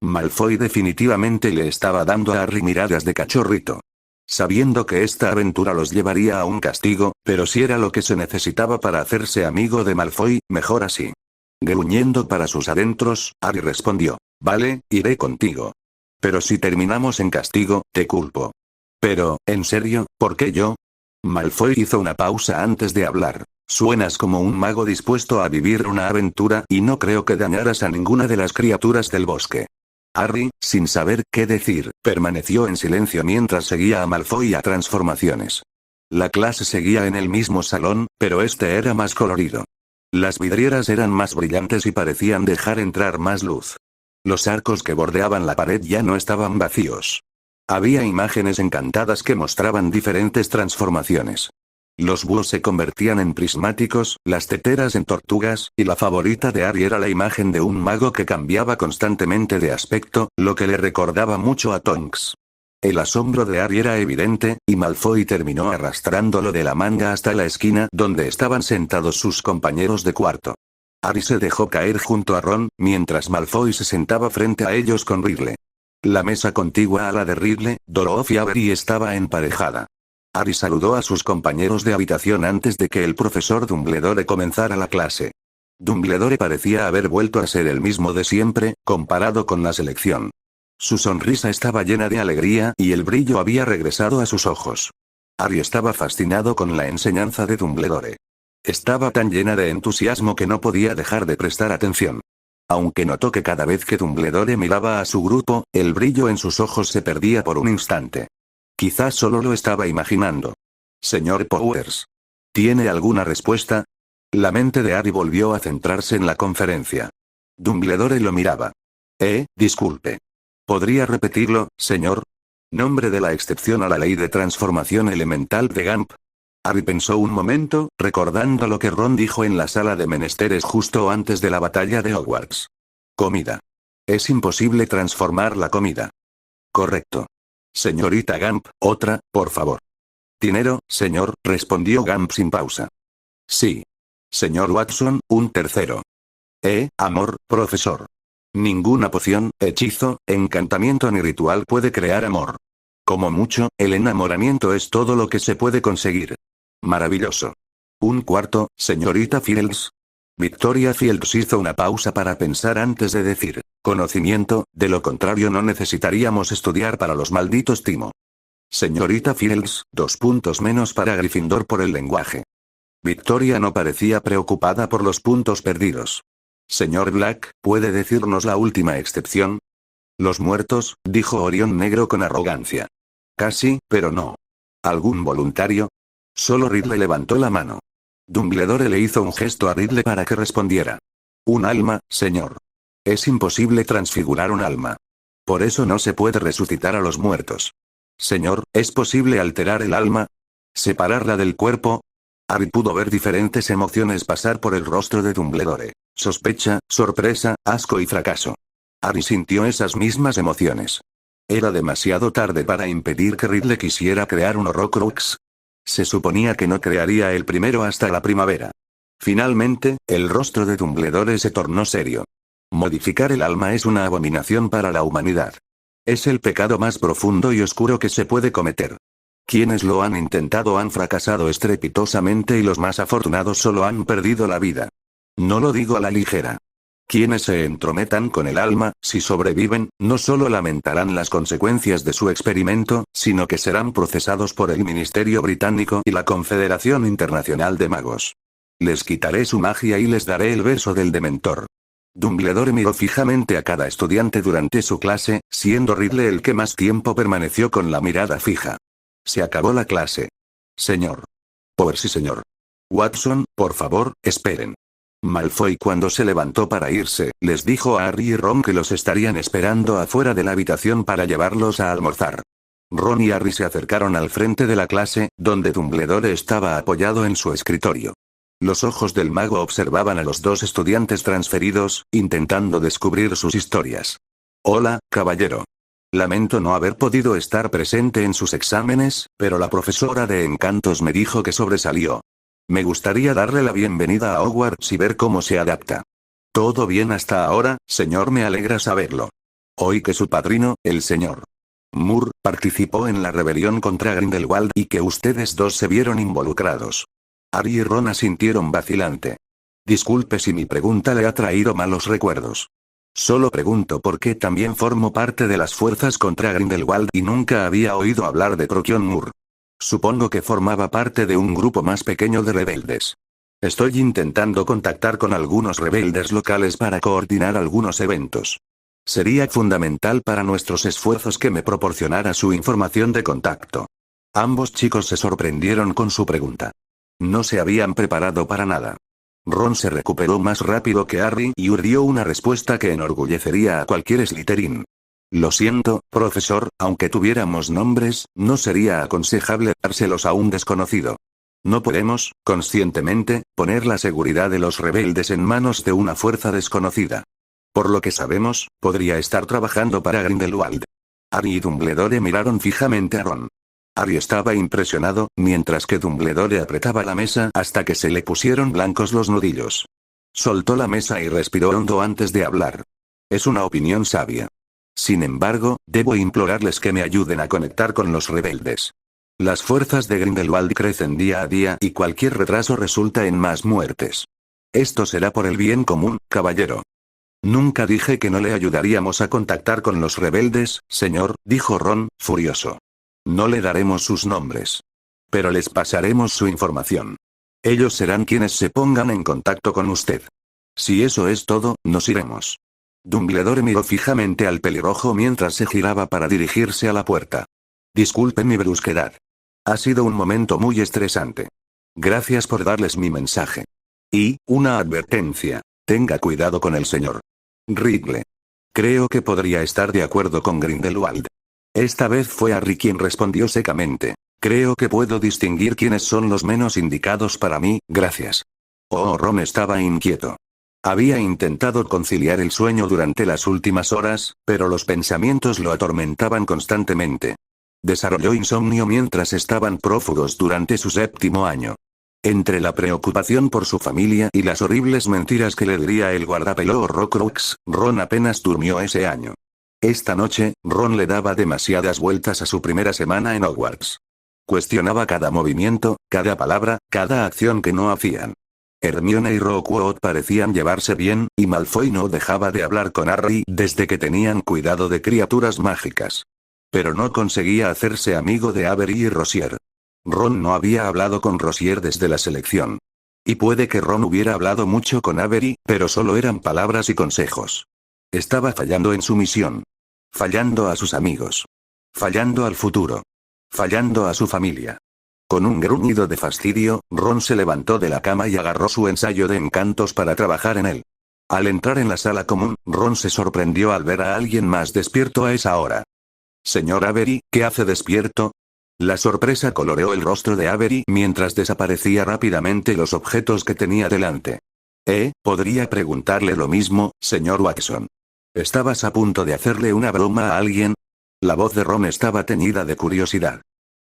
Malfoy definitivamente le estaba dando a Harry miradas de cachorrito. sabiendo que esta aventura los llevaría a un castigo, pero si era lo que se necesitaba para hacerse amigo de Malfoy, mejor así. Gruñendo para sus adentros, Harry respondió: vale, iré contigo. Pero si terminamos en castigo, te culpo. Pero, ¿en serio, por qué yo? Malfoy hizo una pausa antes de hablar. Suenas como un mago dispuesto a vivir una aventura y no creo que dañaras a ninguna de las criaturas del bosque. Harry, sin saber qué decir, permaneció en silencio mientras seguía a Malfoy a transformaciones. La clase seguía en el mismo salón, pero este era más colorido. Las vidrieras eran más brillantes y parecían dejar entrar más luz. Los arcos que bordeaban la pared ya no estaban vacíos. Había imágenes encantadas que mostraban diferentes transformaciones. Los búhos se convertían en prismáticos, las teteras en tortugas, y la favorita de Harry era la imagen de un mago que cambiaba constantemente de aspecto, lo que le recordaba mucho a Tonks. El asombro de Harry era evidente, y Malfoy terminó arrastrándolo de la manga hasta la esquina donde estaban sentados sus compañeros de cuarto. Harry se dejó caer junto a Ron, mientras Malfoy se sentaba frente a ellos con Ridley. La mesa contigua a la de Ridley, Dorothy y Avery estaba emparejada. Harry saludó a sus compañeros de habitación antes de que el profesor Dumbledore comenzara la clase. Dumbledore parecía haber vuelto a ser el mismo de siempre, comparado con la selección. Su sonrisa estaba llena de alegría y el brillo había regresado a sus ojos. Harry estaba fascinado con la enseñanza de Dumbledore. Estaba tan llena de entusiasmo que no podía dejar de prestar atención. Aunque notó que cada vez que Dumbledore miraba a su grupo, el brillo en sus ojos se perdía por un instante. Quizás solo lo estaba imaginando. Señor Powers. ¿Tiene alguna respuesta? La mente de Harry volvió a centrarse en la conferencia. Dumbledore lo miraba. Disculpe. ¿Podría repetirlo, señor? Nombre de la excepción a la ley de transformación elemental de Gump. Harry pensó un momento, recordando lo que Ron dijo en la sala de menesteres justo antes de la batalla de Hogwarts. Comida. Es imposible transformar la comida. Correcto. Señorita Gump, otra, por favor. Dinero, señor, respondió Gump sin pausa. Sí. Señor Watson, un tercero. Amor, profesor. Ninguna poción, hechizo, encantamiento ni ritual puede crear amor. Como mucho, el enamoramiento es todo lo que se puede conseguir. Maravilloso. Un cuarto, señorita Fields. Victoria Fields hizo una pausa para pensar antes de decir: conocimiento, de lo contrario no necesitaríamos estudiar para los malditos timo. Señorita Fields, 2 puntos menos para Gryffindor por el lenguaje. Victoria no parecía preocupada por los puntos perdidos. Señor Black, ¿puede decirnos la última excepción? Los muertos, dijo Orión Negro con arrogancia. Casi, pero no. ¿Algún voluntario? Solo Ridley levantó la mano. Dumbledore le hizo un gesto a Ridley para que respondiera. Un alma, señor. Es imposible transfigurar un alma. Por eso no se puede resucitar a los muertos. Señor, ¿es posible alterar el alma? ¿Separarla del cuerpo? Harry pudo ver diferentes emociones pasar por el rostro de Dumbledore. Sospecha, sorpresa, asco y fracaso. Harry sintió esas mismas emociones. Era demasiado tarde para impedir que Ridley quisiera crear un Horrocrux. Se suponía que no crearía el primero hasta la primavera. Finalmente, el rostro de Dumbledore se tornó serio. Modificar el alma es una abominación para la humanidad. Es el pecado más profundo y oscuro que se puede cometer. Quienes lo han intentado han fracasado estrepitosamente y los más afortunados solo han perdido la vida. No lo digo a la ligera. Quienes se entrometan con el alma, si sobreviven, no solo lamentarán las consecuencias de su experimento, sino que serán procesados por el Ministerio Británico y la Confederación Internacional de Magos. Les quitaré su magia y les daré el beso del Dementor. Dumbledore miró fijamente a cada estudiante durante su clase, siendo Ridley el que más tiempo permaneció con la mirada fija. Se acabó la clase. Señor. Por sí, señor. Watson, por favor, esperen. Malfoy cuando se levantó para irse, les dijo a Harry y Ron que los estarían esperando afuera de la habitación para llevarlos a almorzar. Ron y Harry se acercaron al frente de la clase, donde Dumbledore estaba apoyado en su escritorio. Los ojos del mago observaban a los dos estudiantes transferidos, intentando descubrir sus historias. Hola, caballero. Lamento no haber podido estar presente en sus exámenes, pero la profesora de encantos me dijo que sobresalió. Me gustaría darle la bienvenida a Hogwarts y ver cómo se adapta. Todo bien hasta ahora, señor, me alegra saberlo. Oí que su padrino, el señor Moore participó en la rebelión contra Grindelwald y que ustedes dos se vieron involucrados. Harry y Ron asintieron vacilante. Disculpe si mi pregunta le ha traído malos recuerdos. Solo pregunto por qué también formo parte de las fuerzas contra Grindelwald y nunca había oído hablar de Procyon Moore. Supongo que formaba parte de un grupo más pequeño de rebeldes. Estoy intentando contactar con algunos rebeldes locales para coordinar algunos eventos. Sería fundamental para nuestros esfuerzos que me proporcionara su información de contacto. Ambos chicos se sorprendieron con su pregunta. No se habían preparado para nada. Ron se recuperó más rápido que Harry y dio una respuesta que enorgullecería a cualquier Slytherin. Lo siento, profesor, aunque tuviéramos nombres, no sería aconsejable dárselos a un desconocido. No podemos, conscientemente, poner la seguridad de los rebeldes en manos de una fuerza desconocida. Por lo que sabemos, podría estar trabajando para Grindelwald. Harry y Dumbledore miraron fijamente a Ron. Harry estaba impresionado, mientras que Dumbledore apretaba la mesa hasta que se le pusieron blancos los nudillos. Soltó la mesa y respiró hondo antes de hablar. Es una opinión sabia. Sin embargo, debo implorarles que me ayuden a conectar con los rebeldes. Las fuerzas de Grindelwald crecen día a día y cualquier retraso resulta en más muertes. Esto será por el bien común, caballero. Nunca dije que no le ayudaríamos a contactar con los rebeldes, señor, dijo Ron, furioso. No le daremos sus nombres. Pero les pasaremos su información. Ellos serán quienes se pongan en contacto con usted. Si eso es todo, nos iremos. Dumbledore miró fijamente al pelirrojo mientras se giraba para dirigirse a la puerta. Disculpe mi brusquedad. Ha sido un momento muy estresante. Gracias por darles mi mensaje. Y, una advertencia. Tenga cuidado con el señor Riddle. Creo que podría estar de acuerdo con Grindelwald. Esta vez fue Harry quien respondió secamente. Creo que puedo distinguir quiénes son los menos indicados para mí, gracias. Ron estaba inquieto. Había intentado conciliar el sueño durante las últimas horas, pero los pensamientos lo atormentaban constantemente. Desarrolló insomnio mientras estaban prófugos durante su 7º año. Entre la preocupación por su familia y las horribles mentiras que le diría el guardapelo Horcrux, Ron apenas durmió ese año. Esta noche, Ron le daba demasiadas vueltas a su primera semana en Hogwarts. Cuestionaba cada movimiento, cada palabra, cada acción que no hacían. Hermione y Rookwood parecían llevarse bien, y Malfoy no dejaba de hablar con Harry desde que tenían cuidado de criaturas mágicas. Pero no conseguía hacerse amigo de Avery y Rosier. Ron no había hablado con Rosier desde la selección. Y puede que Ron hubiera hablado mucho con Avery, pero solo eran palabras y consejos. Estaba fallando en su misión. Fallando a sus amigos. Fallando al futuro. Fallando a su familia. Con un gruñido de fastidio, Ron se levantó de la cama y agarró su ensayo de encantos para trabajar en él. Al entrar en la sala común, Ron se sorprendió al ver a alguien más despierto a esa hora. Señor Avery, ¿qué hace despierto? La sorpresa coloreó el rostro de Avery mientras desaparecía rápidamente los objetos que tenía delante. Podría preguntarle lo mismo, señor Watson. ¿Estabas a punto de hacerle una broma a alguien? La voz de Ron estaba teñida de curiosidad.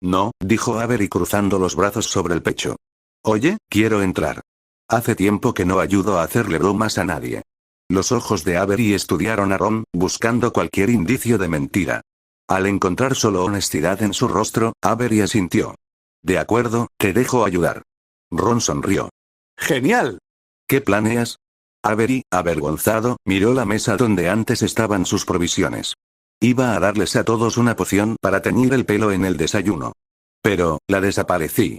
No, dijo Avery cruzando los brazos sobre el pecho. Oye, quiero entrar. Hace tiempo que no ayudo a hacerle bromas a nadie. Los ojos de Avery estudiaron a Ron, buscando cualquier indicio de mentira. Al encontrar solo honestidad en su rostro, Avery asintió. De acuerdo, te dejo ayudar. Ron sonrió. ¡Genial! ¿Qué planeas? Avery, avergonzado, miró la mesa donde antes estaban sus provisiones. Iba a darles a todos una poción para teñir el pelo en el desayuno. Pero, la desaparecí.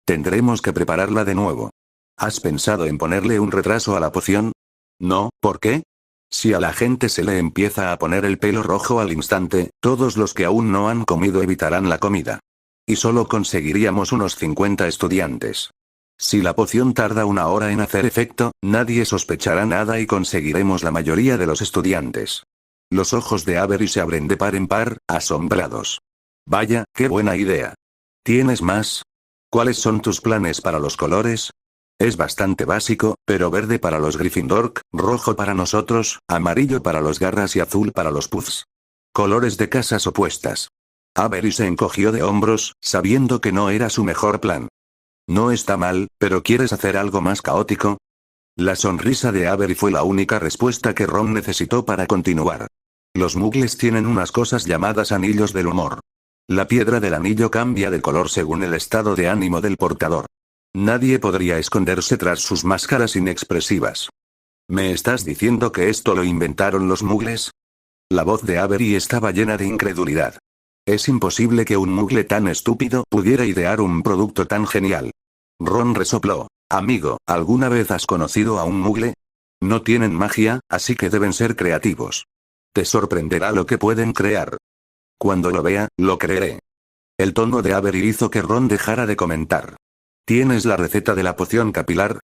Tendremos que prepararla de nuevo. ¿Has pensado en ponerle un retraso a la poción? No, ¿por qué? Si a la gente se le empieza a poner el pelo rojo al instante, todos los que aún no han comido evitarán la comida. Y solo conseguiríamos unos 50 estudiantes. Si la poción tarda 1 hora en hacer efecto, nadie sospechará nada y conseguiremos la mayoría de los estudiantes. Los ojos de Avery se abren de par en par, asombrados. Vaya, qué buena idea. ¿Tienes más? ¿Cuáles son tus planes para los colores? Es bastante básico, pero verde para los Gryffindor, rojo para nosotros, amarillo para los Garras y azul para los Puffs. Colores de casas opuestas. Avery se encogió de hombros, sabiendo que no era su mejor plan. No está mal, pero ¿quieres hacer algo más caótico? La sonrisa de Avery fue la única respuesta que Ron necesitó para continuar. Los muggles tienen unas cosas llamadas anillos del humor. La piedra del anillo cambia de color según el estado de ánimo del portador. Nadie podría esconderse tras sus máscaras inexpresivas. ¿Me estás diciendo que esto lo inventaron los muggles? La voz de Avery estaba llena de incredulidad. Es imposible que un muggle tan estúpido pudiera idear un producto tan genial. Ron resopló. Amigo, ¿alguna vez has conocido a un muggle? No tienen magia, así que deben ser creativos. Te sorprenderá lo que pueden crear. Cuando lo vea, lo creeré. El tono de Avery hizo que Ron dejara de comentar. ¿Tienes la receta de la poción capilar?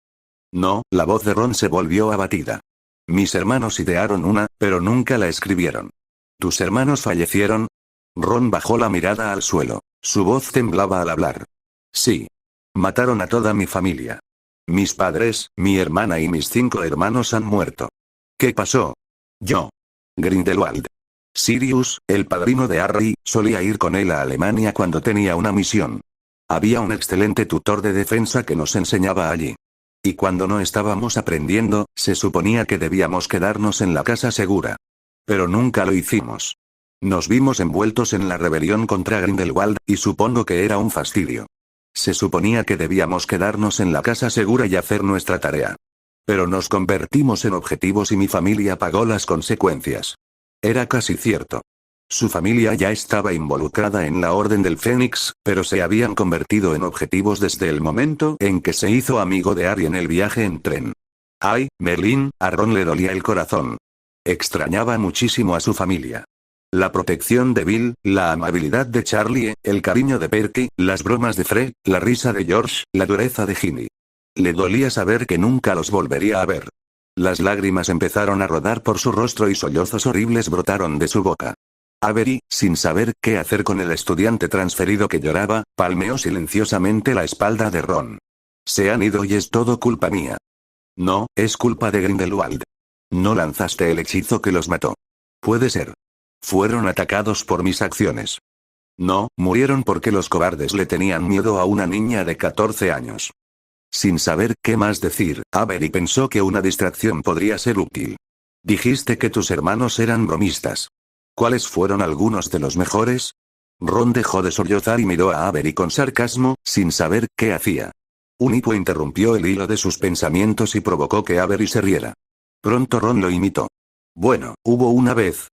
No, la voz de Ron se volvió abatida. Mis hermanos idearon una, pero nunca la escribieron. ¿Tus hermanos fallecieron? Ron bajó la mirada al suelo. Su voz temblaba al hablar. Sí. Mataron a toda mi familia. Mis padres, mi hermana y mis 5 hermanos han muerto. ¿Qué pasó? Yo. Grindelwald. Sirius, el padrino de Harry, solía ir con él a Alemania cuando tenía una misión. Había un excelente tutor de defensa que nos enseñaba allí. Y cuando no estábamos aprendiendo, se suponía que debíamos quedarnos en la casa segura. Pero nunca lo hicimos. Nos vimos envueltos en la rebelión contra Grindelwald, y supongo que era un fastidio. Se suponía que debíamos quedarnos en la casa segura y hacer nuestra tarea. Pero nos convertimos en objetivos y mi familia pagó las consecuencias. Era casi cierto. Su familia ya estaba involucrada en la Orden del Fénix, pero se habían convertido en objetivos desde el momento en que se hizo amigo de Harry en el viaje en tren. Ay, Merlín, a Ron le dolía el corazón. Extrañaba muchísimo a su familia. La protección de Bill, la amabilidad de Charlie, el cariño de Perky, las bromas de Fred, la risa de George, la dureza de Ginny. Le dolía saber que nunca los volvería a ver. Las lágrimas empezaron a rodar por su rostro y sollozos horribles brotaron de su boca. Avery, sin saber qué hacer con el estudiante transferido que lloraba, palmeó silenciosamente la espalda de Ron. Se han ido y es todo culpa mía. No, es culpa de Grindelwald. No lanzaste el hechizo que los mató. Puede ser. Fueron atacados por mis acciones. No, murieron porque los cobardes le tenían miedo a una niña de 14 años. Sin saber qué más decir, Avery pensó que una distracción podría ser útil. Dijiste que tus hermanos eran bromistas. ¿Cuáles fueron algunos de los mejores? Ron dejó de sollozar y miró a Avery con sarcasmo, sin saber qué hacía. Un hipo interrumpió el hilo de sus pensamientos y provocó que Avery se riera. Pronto Ron lo imitó. Bueno, hubo una vez.